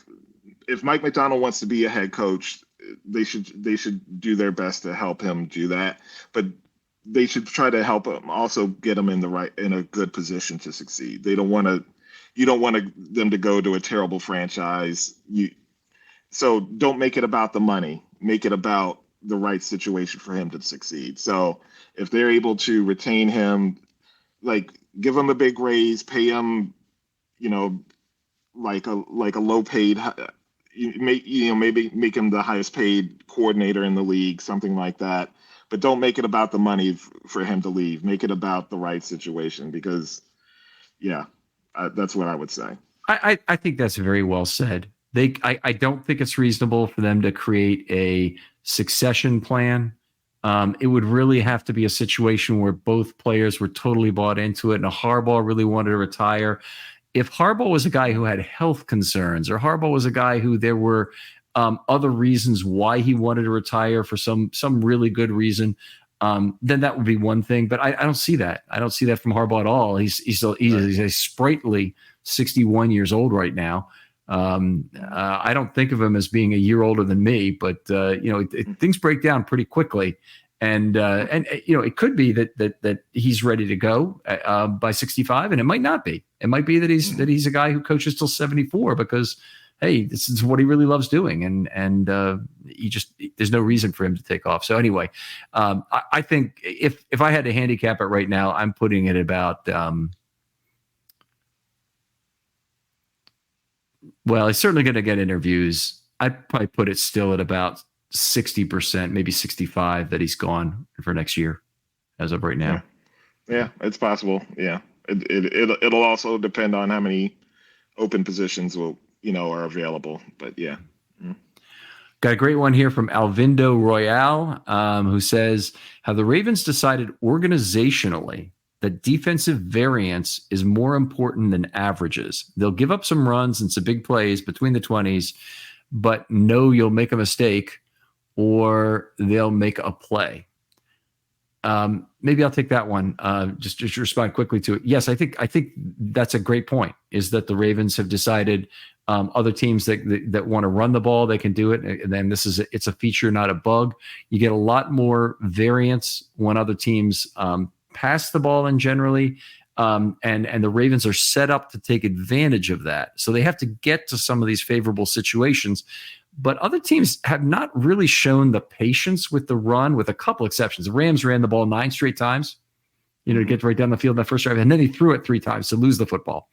Speaker 2: if Mike Macdonald wants to be a head coach, they should do their best to help him do that. But they should try to help him also get him in a good position to succeed. You don't want them to go to a terrible franchise. So don't make it about the money. Make it about the right situation for him to succeed. So if they're able to retain him, like give him a big raise, pay him, like a low paid, maybe make him the highest paid coordinator in the league, something like that. But don't make it about the money for him to leave. Make it about the right situation, because, that's what I would say.
Speaker 1: I think that's very well said. I don't think it's reasonable for them to create a succession plan. It would really have to be a situation where both players were totally bought into it, and Harbaugh really wanted to retire. If Harbaugh was a guy who had health concerns, or Harbaugh was a guy who there were other reasons why he wanted to retire for some really good reason, then that would be one thing. But I don't see that. I don't see that from Harbaugh at all. He's a sprightly 61 years old right now. I don't think of him as being a year older than me, but things break down pretty quickly, and it could be that he's ready to go by 65, and it might not be. It might be that he's a guy who coaches till 74 because, hey, this is what he really loves doing, and there's no reason for him to take off. So anyway, I think if I had to handicap it right now, I'm putting it about. Well, he's certainly going to get interviews. I'd probably put it still at about 60%, maybe 65%, that he's gone for next year as of right now.
Speaker 2: Yeah, it's possible. Yeah. It'll also depend on how many open positions are available. But yeah.
Speaker 1: Got a great one here from Alvindo Royale, who says, have the Ravens decided organizationally that defensive variance is more important than averages? They'll give up some runs and some big plays between the 20s, but know you'll make a mistake or they'll make a play. Maybe I'll take that one. Just respond quickly to it. Yes, I think that's a great point, is that the Ravens have decided other teams that want to run the ball, they can do it. And then it's a feature, not a bug. You get a lot more variance when other teams pass the ball, and generally, and the Ravens are set up to take advantage of that. So they have to get to some of these favorable situations, but other teams have not really shown the patience with the run, with a couple exceptions. The Rams ran the ball 9 straight times, to get right down the field in that first drive, and then he threw it 3 times to lose the football,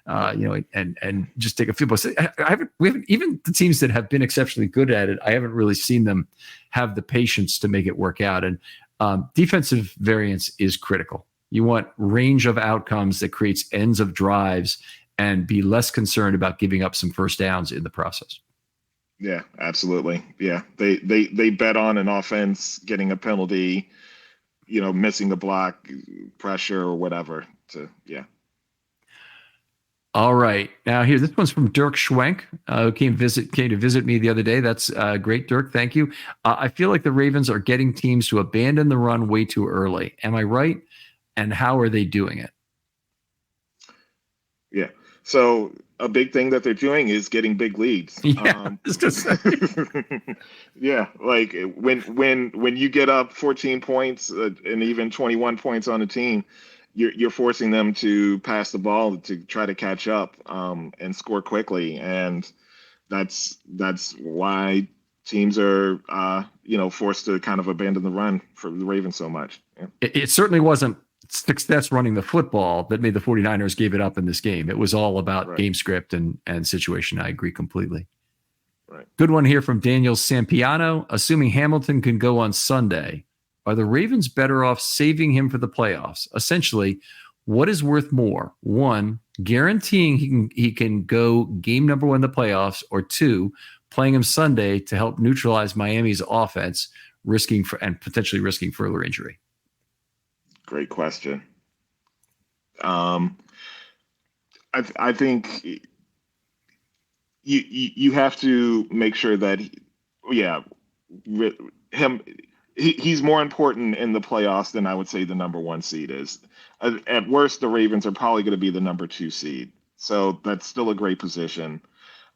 Speaker 1: and just take a field goal. So we haven't, even the teams that have been exceptionally good at it, I haven't really seen them have the patience to make it work out. And defensive variance is critical. You want range of outcomes that creates ends of drives, and be less concerned about giving up some first downs in the process.
Speaker 2: Yeah, absolutely. Yeah, they bet on an offense getting a penalty, missing the block, pressure, or whatever. Yeah.
Speaker 1: All right. Now here, this one's from Dirk Schwenk, who came to visit me the other day. That's great, Dirk. Thank you. I feel like the Ravens are getting teams to abandon the run way too early. Am I right? And how are they doing it?
Speaker 2: Yeah. So a big thing that they're doing is getting big leads.
Speaker 1: Yeah, I was gonna say.
Speaker 2: Yeah, like when you get up 14 points and even 21 points on a team, you're forcing them to pass the ball to try to catch up and score quickly, and that's why teams are forced to kind of abandon the run for the Ravens so much. Yeah.
Speaker 1: It certainly wasn't success running the football that made the 49ers give it up in this game. It was all about game script and situation. I agree completely.
Speaker 2: Right.
Speaker 1: Good one here from Daniel Sampiano. Assuming Hamilton can go on Sunday, are the Ravens better off saving him for the playoffs? Essentially, what is worth more? One, guaranteeing he can go game number 1 in the playoffs, or 2, playing him Sunday to help neutralize Miami's offense, potentially risking further injury.
Speaker 2: Great question. I think you have to make sure that he's more important in the playoffs than I would say the number 1 seed is. At worst, the Ravens are probably going to be the number 2 seed, so that's still a great position.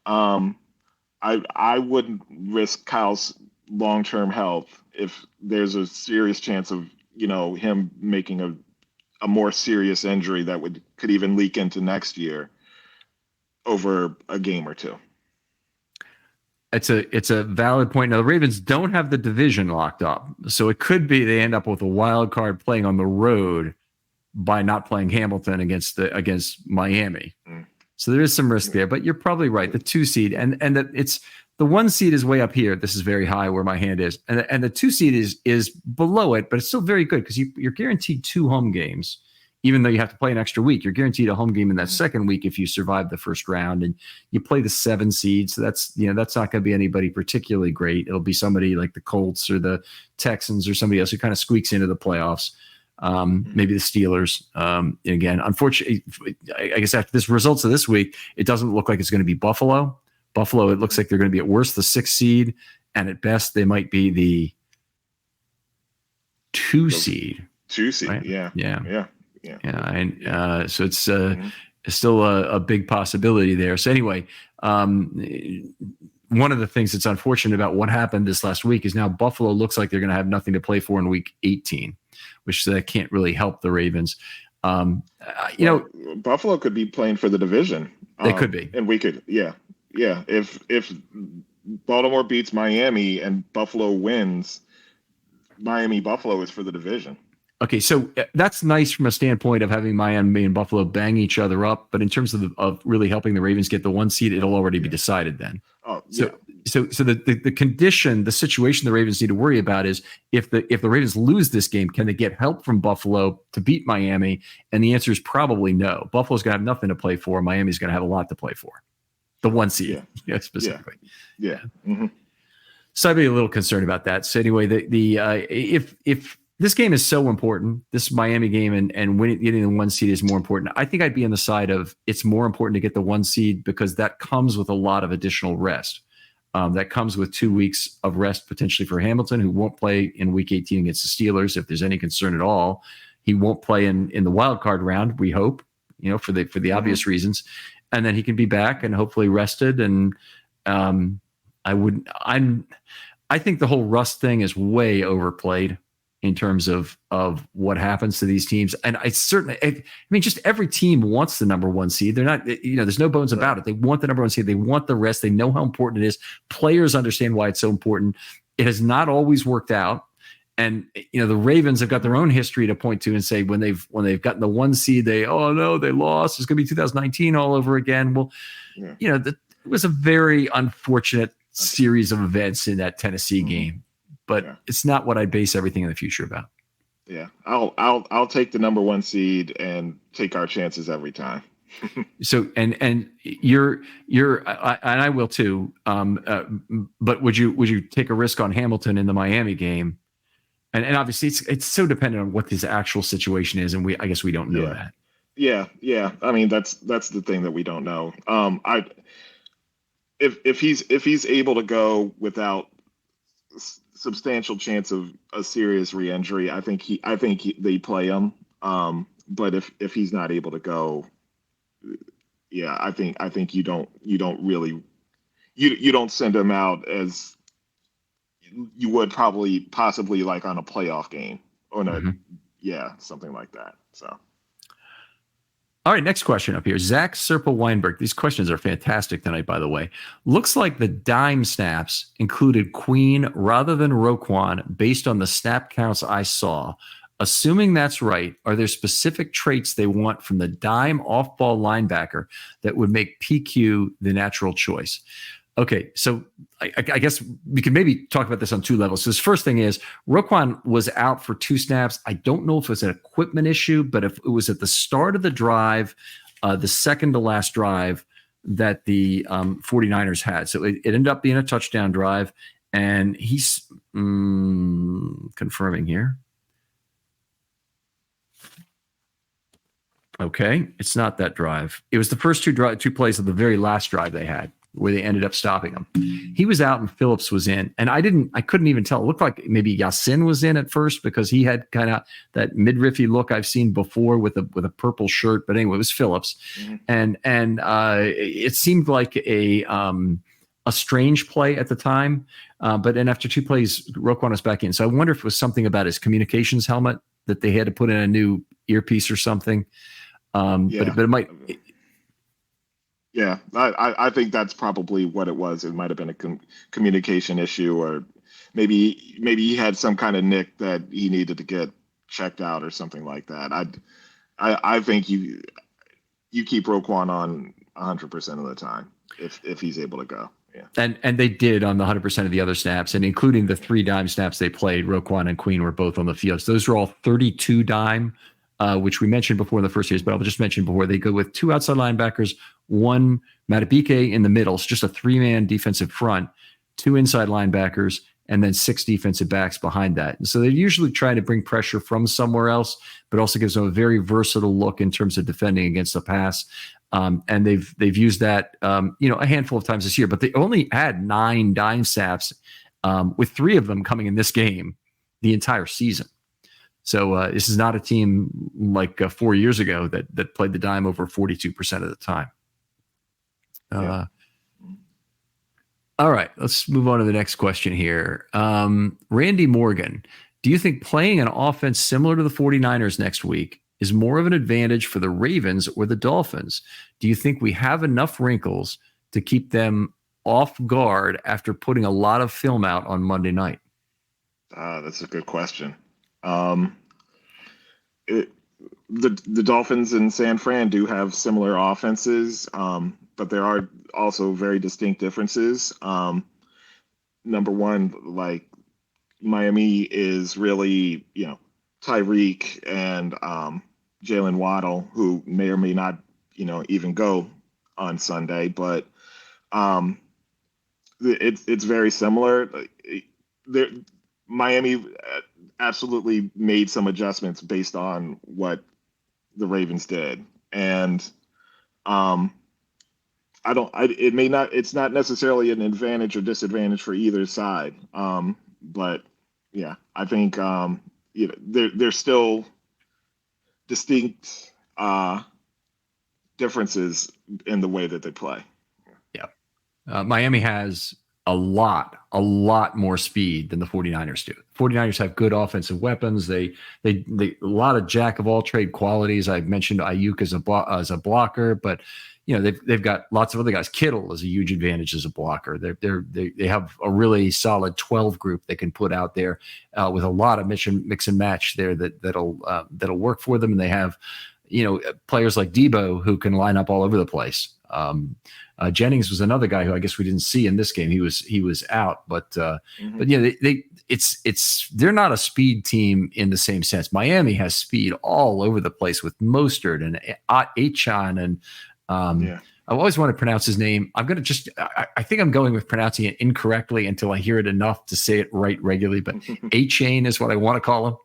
Speaker 2: I wouldn't risk Kyle's long-term health if there's a serious chance of him making a more serious injury that could even leak into next year over a game or 2.
Speaker 1: It's a valid point. Now the Ravens don't have the division locked up, so it could be they end up with a wild card playing on the road by not playing Hamilton against Miami. So there is some risk there, but you're probably right. The 2 seed and it's the 1 seed is way up here. This is very high where my hand is, and the 2 seed is below it, but it's still very good because you're guaranteed 2 home games. Even though you have to play an extra week, you're guaranteed a home game in that second week if you survive the first round, and you play the 7 seed. So that's not going to be anybody particularly great. It'll be somebody like the Colts or the Texans or somebody else who kind of squeaks into the playoffs. Maybe the Steelers. Again, unfortunately, I guess after this results of this week, it doesn't look like it's going to be Buffalo. Buffalo, it looks like they're going to be at worst the 6th seed, and at best they might be the 2 seed.
Speaker 2: 2 seed,
Speaker 1: right?
Speaker 2: Yeah.
Speaker 1: And so it's still a big possibility there. So anyway, one of the things that's unfortunate about what happened this last week is now Buffalo looks like they're going to have nothing to play for in week 18, which can't really help the Ravens.
Speaker 2: Buffalo could be playing for the division.
Speaker 1: They could be,
Speaker 2: and we could, If Baltimore beats Miami and Buffalo wins, Buffalo is for the division.
Speaker 1: Okay, so that's nice from a standpoint of having Miami and Buffalo bang each other up, but in terms of really helping the Ravens get the 1 seed, it'll already be decided then. So the condition, the situation the Ravens need to worry about is if the Ravens lose this game, can they get help from Buffalo to beat Miami? And the answer is probably no. Buffalo's going to have nothing to play for. Miami's going to have a lot to play for. The 1 seed, specifically.
Speaker 2: Yeah. Mm-hmm.
Speaker 1: So I'd be a little concerned about that. So anyway, if this game is so important, this Miami game, and getting the 1 seed is more important, I think I'd be on the side of it's more important to get the 1 seed because that comes with a lot of additional rest. That comes with 2 weeks of rest potentially for Hamilton, who won't play in week 18 against the Steelers if there's any concern at all. He won't play in the wild card round, we hope, for the obvious reasons. And then he can be back and hopefully rested. And I think the whole rust thing is way overplayed in terms of what happens to these teams. And just every team wants the number 1 seed. They're not, there's no bones about it. They want the number 1 seed. They want the rest. They know how important it is. Players understand why it's so important. It has not always worked out. And, the Ravens have got their own history to point to and say, when they've gotten the 1 seed, they lost. It's going to be 2019 all over again. Well, it was a very unfortunate series of events in that Tennessee game, but it's not what I base everything in the future about.
Speaker 2: Yeah. I'll take the number 1 seed and take our chances every time.
Speaker 1: So, and you're, and I will too. But would you take a risk on Hamilton in the Miami game? And obviously it's so dependent on what his actual situation is. And I guess we don't know that.
Speaker 2: Yeah. I mean, that's the thing that we don't know. If he's able to go without substantial chance of a serious re-injury, I think they play him. But if he's not able to go, yeah, I think you don't really you don't send him out as you would probably possibly like on a playoff game or something like that. So.
Speaker 1: All right, next question up here. Zach Serpel Weinberg. These questions are fantastic tonight, by the way. Looks like the dime snaps included Queen rather than Roquan based on the snap counts I saw. Assuming that's right, are there specific traits they want from the dime off-ball linebacker that would make PQ the natural choice? Okay, so I guess we can maybe talk about this on two levels. So this first thing is Roquan was out for 2 snaps. I don't know if it was an equipment issue, but if it was at the start of the drive, the second to last drive that the 49ers had. So it ended up being a touchdown drive, and he's confirming here. Okay, it's not that drive. It was the first two plays of the very last drive they had, where they ended up stopping him. He was out and Phillips was in. And I couldn't even tell. It looked like maybe Yasin was in at first because he had kind of that midriffy look I've seen before with a purple shirt. But anyway, it was Phillips. Mm-hmm. And it seemed like a strange play at the time. But then after 2 plays, Roquan was back in. So I wonder if it was something about his communications helmet that they had to put in a new earpiece or something. But it might...
Speaker 2: Yeah, I think that's probably what it was. It might have been a communication issue, or maybe he had some kind of nick that he needed to get checked out or something like that. I think you keep Roquan on 100% of the time if he's able to go. Yeah,
Speaker 1: and they did on the 100% of the other snaps, and including the 3 dime snaps they played. Roquan and Queen were both on the field. So those are all 32 dime. Which we mentioned before in the first series, but I'll just mention before. They go with 2 outside linebackers, 1 Matabike in the middle. It's just a 3-man defensive front, 2 inside linebackers, and then 6 defensive backs behind that. And so they usually try to bring pressure from somewhere else, but also gives them a very versatile look in terms of defending against the pass. And they've used that a handful of times this year, but they only had 9 dime snaps, with 3 of them coming in this game the entire season. So this is not a team like 4 years ago that played the dime over 42% of the time. All right, let's move on to the next question here. Randy Morgan, do you think playing an offense similar to the 49ers next week is more of an advantage for the Ravens or the Dolphins? Do you think we have enough wrinkles to keep them off guard after putting a lot of film out on Monday night?
Speaker 2: That's a good question. The Dolphins and San Fran do have similar offenses, but there are also very distinct differences. Number one, like Miami is really, Tyreek and Jalen Waddle, who may or may not, even go on Sunday, but it's very similar. Miami absolutely made some adjustments based on what the Ravens did. And it's not necessarily an advantage or disadvantage for either side. But yeah, I think, there's still distinct differences in the way that they play.
Speaker 1: Yeah. Miami has a lot more speed than the 49ers do. 49ers have good offensive weapons. They a lot of jack of all trade qualities. I mentioned Ayuk as a blocker, but they've got lots of other guys. Kittle is a huge advantage as a blocker. They have a really solid 12 group they can put out there with a lot of mix and match there that'll work for them. And they have players like Debo who can line up all over the place. Jennings was another guy who I guess we didn't see in this game. He was out, but they're not a speed team in the same sense. Miami has speed all over the place with Mostert and Achane and I always want to pronounce his name. I'm going to I think I'm going with pronouncing it incorrectly until I hear it enough to say it right regularly, but Achane is what I want to call him.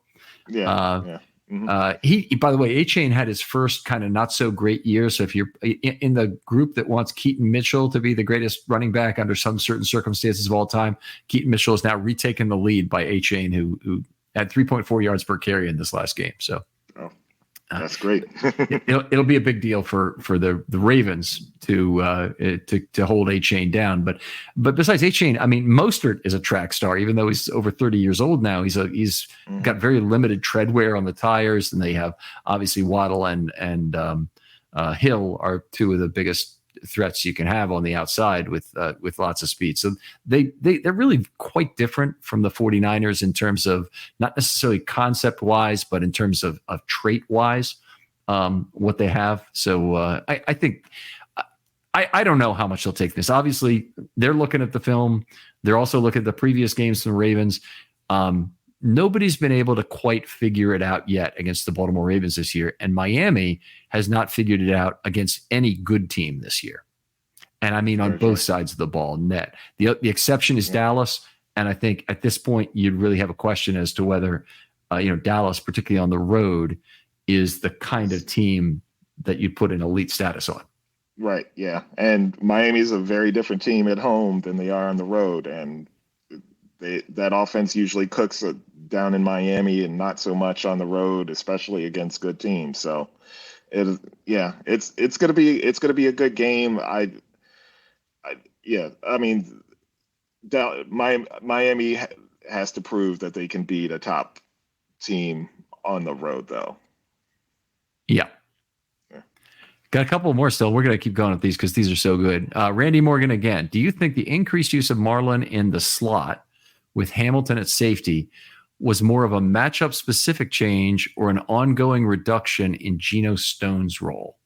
Speaker 1: He, by the way, Achane had his first kind of not so great year. So if you're in the group that wants Keaton Mitchell to be the greatest running back under some certain circumstances of all time, Keaton Mitchell has now retaken the lead by Achane, who had 3.4 yards per carry in this last game. So
Speaker 2: That's great.
Speaker 1: It'll be a big deal for the Ravens to hold A-Chain down. But besides A-Chain, I mean, Mostert is a track star, even though he's over 30 years old now. He's got very limited tread wear on the tires, and they have obviously Waddle and Hill are two of the biggest threats you can have on the outside with lots of speed. So they're really quite different from the 49ers in terms of not necessarily concept wise, but in terms of trait wise, what they have. So I think I don't know how much they'll take this. Obviously, they're looking at the film. They're also looking at the previous games from the Ravens. Nobody's been able to quite figure it out yet against the Baltimore Ravens this year. And Miami has not figured it out against any good team this year. And I mean, on both sides of the ball, net. The exception is Dallas. And I think at this point, you'd really have a question as to whether, Dallas, particularly on the road, is the kind of team that you put an elite status on.
Speaker 2: Right. Yeah. And Miami's a very different team at home than they are on the road. And that offense usually cooks down in Miami and not so much on the road, especially against good teams. So it's gonna be a good game. I mean, Miami has to prove that they can beat a top team on the road, though.
Speaker 1: Yeah. Got a couple more still. We're going to keep going with these because these are so good. Randy Morgan again. Do you think the increased use of Marlon in the slot with Hamilton at safety was more of a matchup specific change or an ongoing reduction in Geno Stone's role?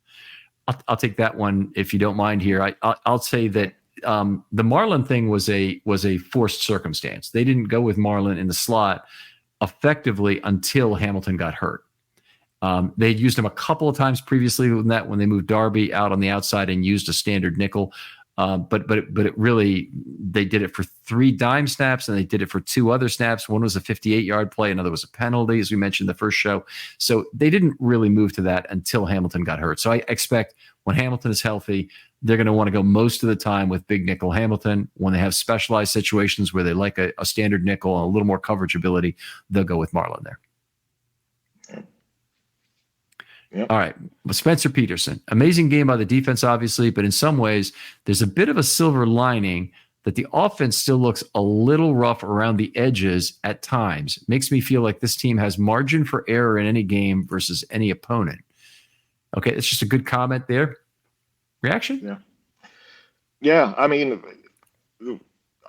Speaker 1: I'll take that one if you don't mind here. I'll say that the Marlon thing was a forced circumstance. They didn't go with Marlon in the slot effectively until Hamilton got hurt. They'd used him a couple of times previously when they moved Darby out on the outside and used a standard nickel. But it really, they did it for 3 dime snaps and they did it for 2 other snaps. One was a 58-yard play. Another was a penalty, as we mentioned in the first show. So they didn't really move to that until Hamilton got hurt. So I expect when Hamilton is healthy, they're going to want to go most of the time with big nickel Hamilton. When they have specialized situations where they like a standard nickel and a little more coverage ability, they'll go with Marlon there.
Speaker 2: Yep.
Speaker 1: All right. Well, Spencer Peterson, amazing game by the defense, obviously, but in some ways, there's a bit of a silver lining that the offense still looks a little rough around the edges at times. Makes me feel like this team has margin for error in any game versus any opponent. Okay, it's just a good comment there. Reaction?
Speaker 2: Yeah. I mean,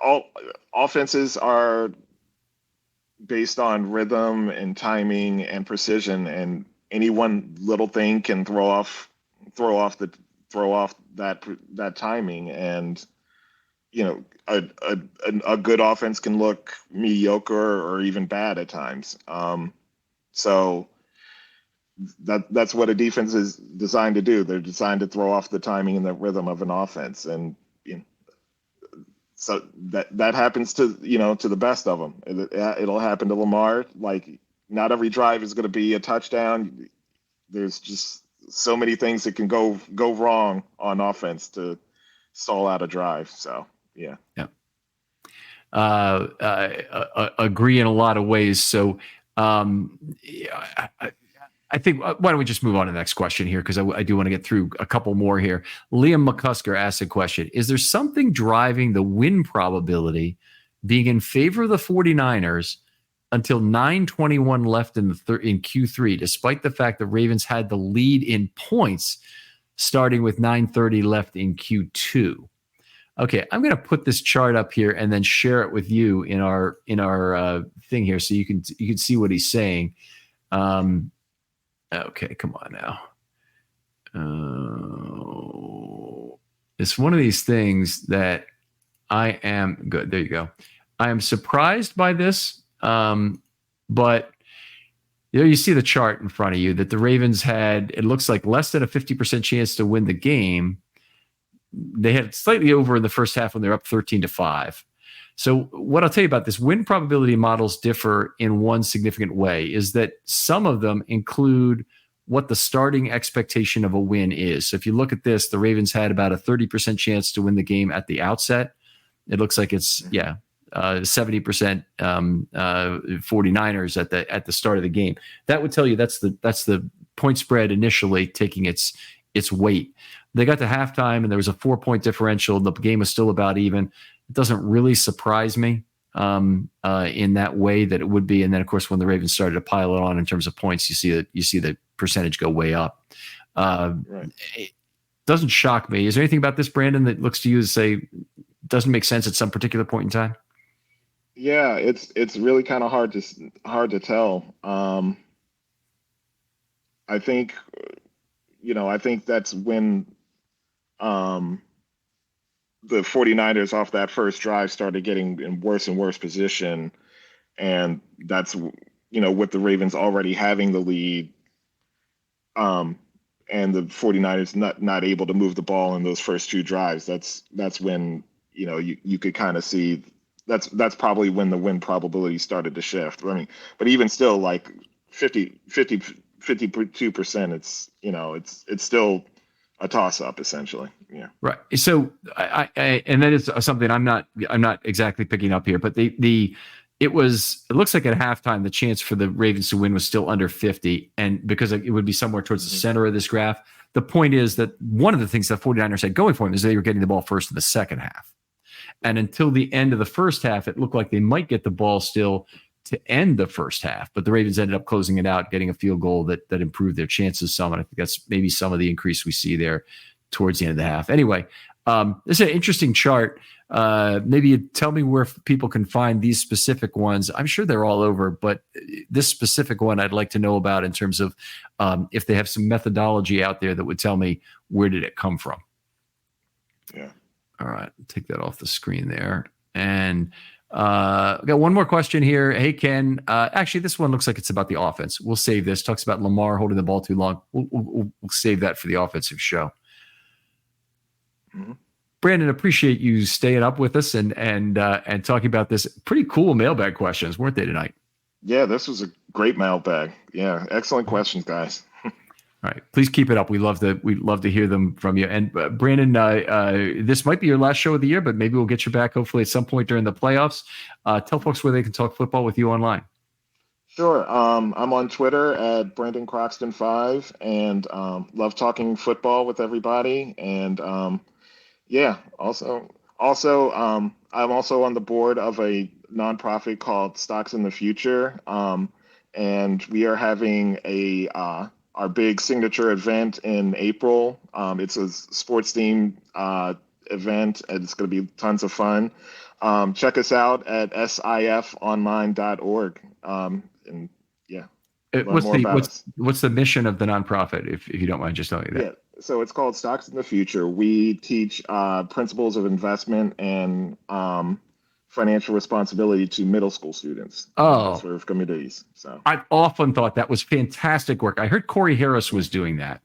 Speaker 2: all offenses are based on rhythm and timing and precision, and any one little thing can throw off that timing, and a good offense can look mediocre or even bad at times. So that's what a defense is designed to do. They're designed to throw off the timing and the rhythm of an offense, and so that happens to the best of them. It'll happen to Lamar. Like, not every drive is going to be a touchdown. There's just so many things that can go wrong on offense to stall out a drive. So, yeah.
Speaker 1: Agree in a lot of ways. So, I think, why don't we just move on to the next question here? Because I do want to get through a couple more here. Liam McCusker asked a question. Is there something driving the win probability being in favor of the 49ers until 9:21 left in Q3, despite the fact the Ravens had the lead in points starting with 9:30 left in Q2? Okay, I'm going to put this chart up here and then share it with you in our thing here, so you can see what he's saying. Okay, come on now. It's one of these things that I am good. There you go. I am surprised by this. But you see the chart in front of you that the Ravens had, it looks like, less than a 50% chance to win the game. They had slightly over in the first half when they're up 13-5. So what I'll tell you about this, win probability models differ in one significant way, is that some of them include what the starting expectation of a win is. So if you look at this, the Ravens had about a 30% chance to win the game at the outset. It looks like it's, 70% 49ers at the start of the game. That would tell you that's the point spread initially taking its weight. They got to halftime and there was a 4-point differential. The game was still about even. It doesn't really surprise me in that way that it would be. And then of course, when the Ravens started to pile it on in terms of points, you see the percentage go way up.
Speaker 2: Right.
Speaker 1: It doesn't shock me. Is there anything about this, Brandon, that looks to you to say doesn't make sense at some particular point in time?
Speaker 2: Yeah, it's really kind of hard to tell. I think, I think that's when the 49ers off that first drive started getting in worse and worse position. And that's, with the Ravens already having the lead, and the 49ers not able to move the ball in those first 2 drives. That's when, you could kind of see that's probably when the win probability started to shift. I mean, but even still, like 52%, it's still a toss up essentially. Yeah.
Speaker 1: Right. So I and that is something I'm not exactly picking up here, but it looks like at halftime, the chance for the Ravens to win was still under 50. And because it would be somewhere towards the center of this graph, the point is that one of the things that 49ers had going for them is they were getting the ball first in the second half. And until the end of the first half, it looked like they might get the ball still to end the first half, but the Ravens ended up closing it out, getting a field goal that improved their chances some. And I think that's maybe some of the increase we see there towards the end of the half. Anyway, this is an interesting chart. Maybe you tell me where people can find these specific ones. I'm sure they're all over, but this specific one I'd like to know about in terms of if they have some methodology out there that would tell me where did it come from.
Speaker 2: Yeah.
Speaker 1: All right, take that off the screen there. And I got one more question here. Hey, Ken. Actually, this one looks like it's about the offense. We'll save this. Talks about Lamar holding the ball too long. We'll save that for the offensive show.
Speaker 2: Mm-hmm.
Speaker 1: Brandon, appreciate you staying up with us and talking about this. Pretty cool mailbag questions, weren't they tonight?
Speaker 2: Yeah, this was a great mailbag. Yeah, excellent questions, guys.
Speaker 1: All right, please keep it up. We'd love to hear them from you. And Brandon, this might be your last show of the year, but maybe we'll get you back hopefully at some point during the playoffs. Tell folks where they can talk football with you online.
Speaker 2: Sure. I'm on Twitter at Brandon Croxton 5 and love talking football with everybody. And also I'm also on the board of a nonprofit called Stocks in the Future, and we are having our big signature event in April. It's a sports themed event, and it's going to be tons of fun. Check us out at sifonline.org. And yeah,
Speaker 1: what's the mission of the nonprofit, if you don't mind just telling me that?
Speaker 2: Yeah, so it's called Stocks in the Future. We teach principles of investment and financial responsibility to middle school students. Sort of communities. So I've
Speaker 1: often thought that was fantastic work. I heard Corey Harris was doing that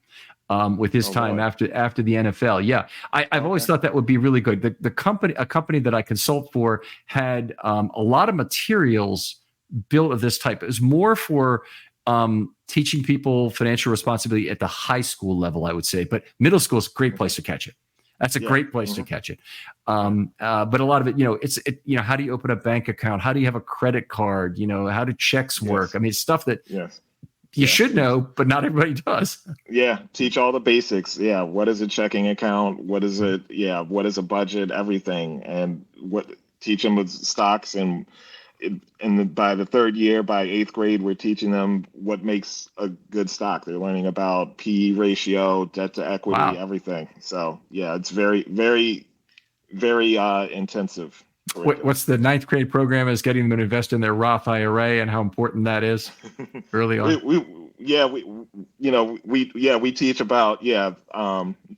Speaker 1: with his time after the NFL. Yeah, I've always thought that would be really good. A company that I consult for had a lot of materials built of this type. It was more for teaching people financial responsibility at the high school level, I would say, but middle school is a great place to catch it. That's a great place to catch it. But a lot of it, how do you open a bank account? How do you have a credit card? How do checks work? I mean, it's stuff that you should know, but not everybody does.
Speaker 2: Yeah. Teach all the basics. Yeah. What is a checking account? What is it? Yeah. What is a budget? Everything. And teach them with stocks and by the third year, by 8th grade, we're teaching them what makes a good stock. They're learning about P/E ratio, debt to equity, everything. So yeah, it's very, very, very intensive.
Speaker 1: What's the 9th grade program is getting them to invest in their Roth IRA and how important that is early on. We teach about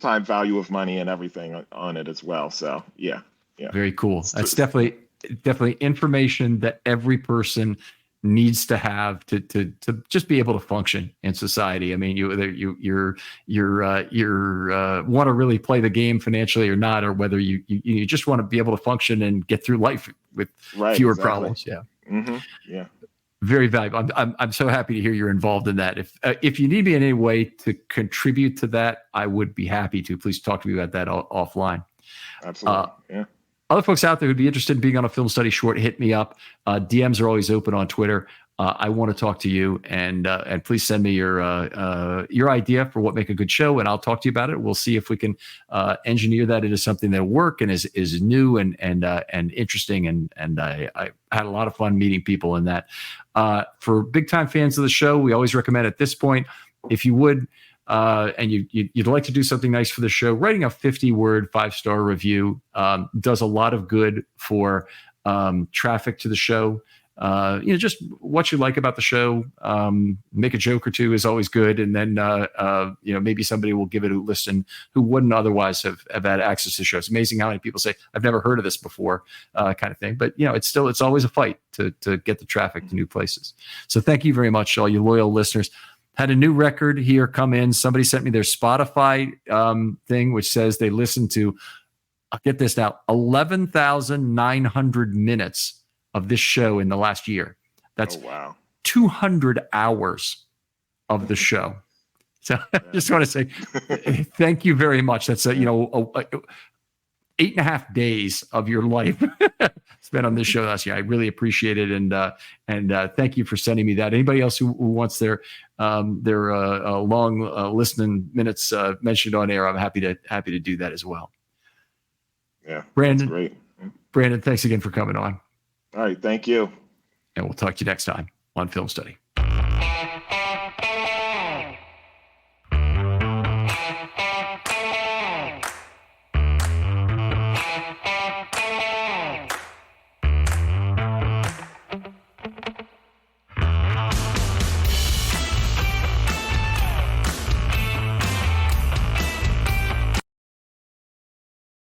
Speaker 1: time value of money and everything on it as well. So yeah. Very cool. That's definitely information that every person needs to have to just be able to function in society. I mean, you want to really play the game financially or not, or whether you just want to be able to function and get through life with fewer problems. Yeah.
Speaker 2: Mm-hmm. Yeah.
Speaker 1: Very valuable. I'm so happy to hear you're involved in that. If you need me in any way to contribute to that, I would be happy to. Please talk to me about that offline.
Speaker 2: Absolutely. Yeah.
Speaker 1: Other folks out there who'd be interested in being on a Film Study short, hit me up. DMs are always open on Twitter. I want to talk to you, and please send me your idea for what make a good show, and I'll talk to you about it. We'll see if we can engineer that into something that'll work and is new and interesting. And I had a lot of fun meeting people in that. For big time fans of the show, we always recommend at this point, if you would, and you'd like to do something nice for the show, writing a 50-word 5-star review does a lot of good for traffic to the show. Just what you like about the show, make a joke or two is always good. And then, maybe somebody will give it a listen who wouldn't otherwise have had access to the show. It's amazing how many people say, I've never heard of this before, kind of thing. But, it's always a fight to get the traffic to new places. So thank you very much, all you loyal listeners. Had a new record here come in. Somebody sent me their Spotify thing, which says they listened to, I'll get this now, 11,900 minutes of this show in the last year. That's 200 hours of the show. So I just want to say thank you very much. That's 8.5 days of your life spent on this show last year. I really appreciate it, and thank you for sending me that. Anybody else who wants their long listening minutes mentioned on air, I'm happy to do that as well.
Speaker 2: Yeah,
Speaker 1: Brandon,
Speaker 2: that's great.
Speaker 1: Brandon, thanks again for coming on.
Speaker 2: All right, thank you.
Speaker 1: And we'll talk to you next time on Film Study.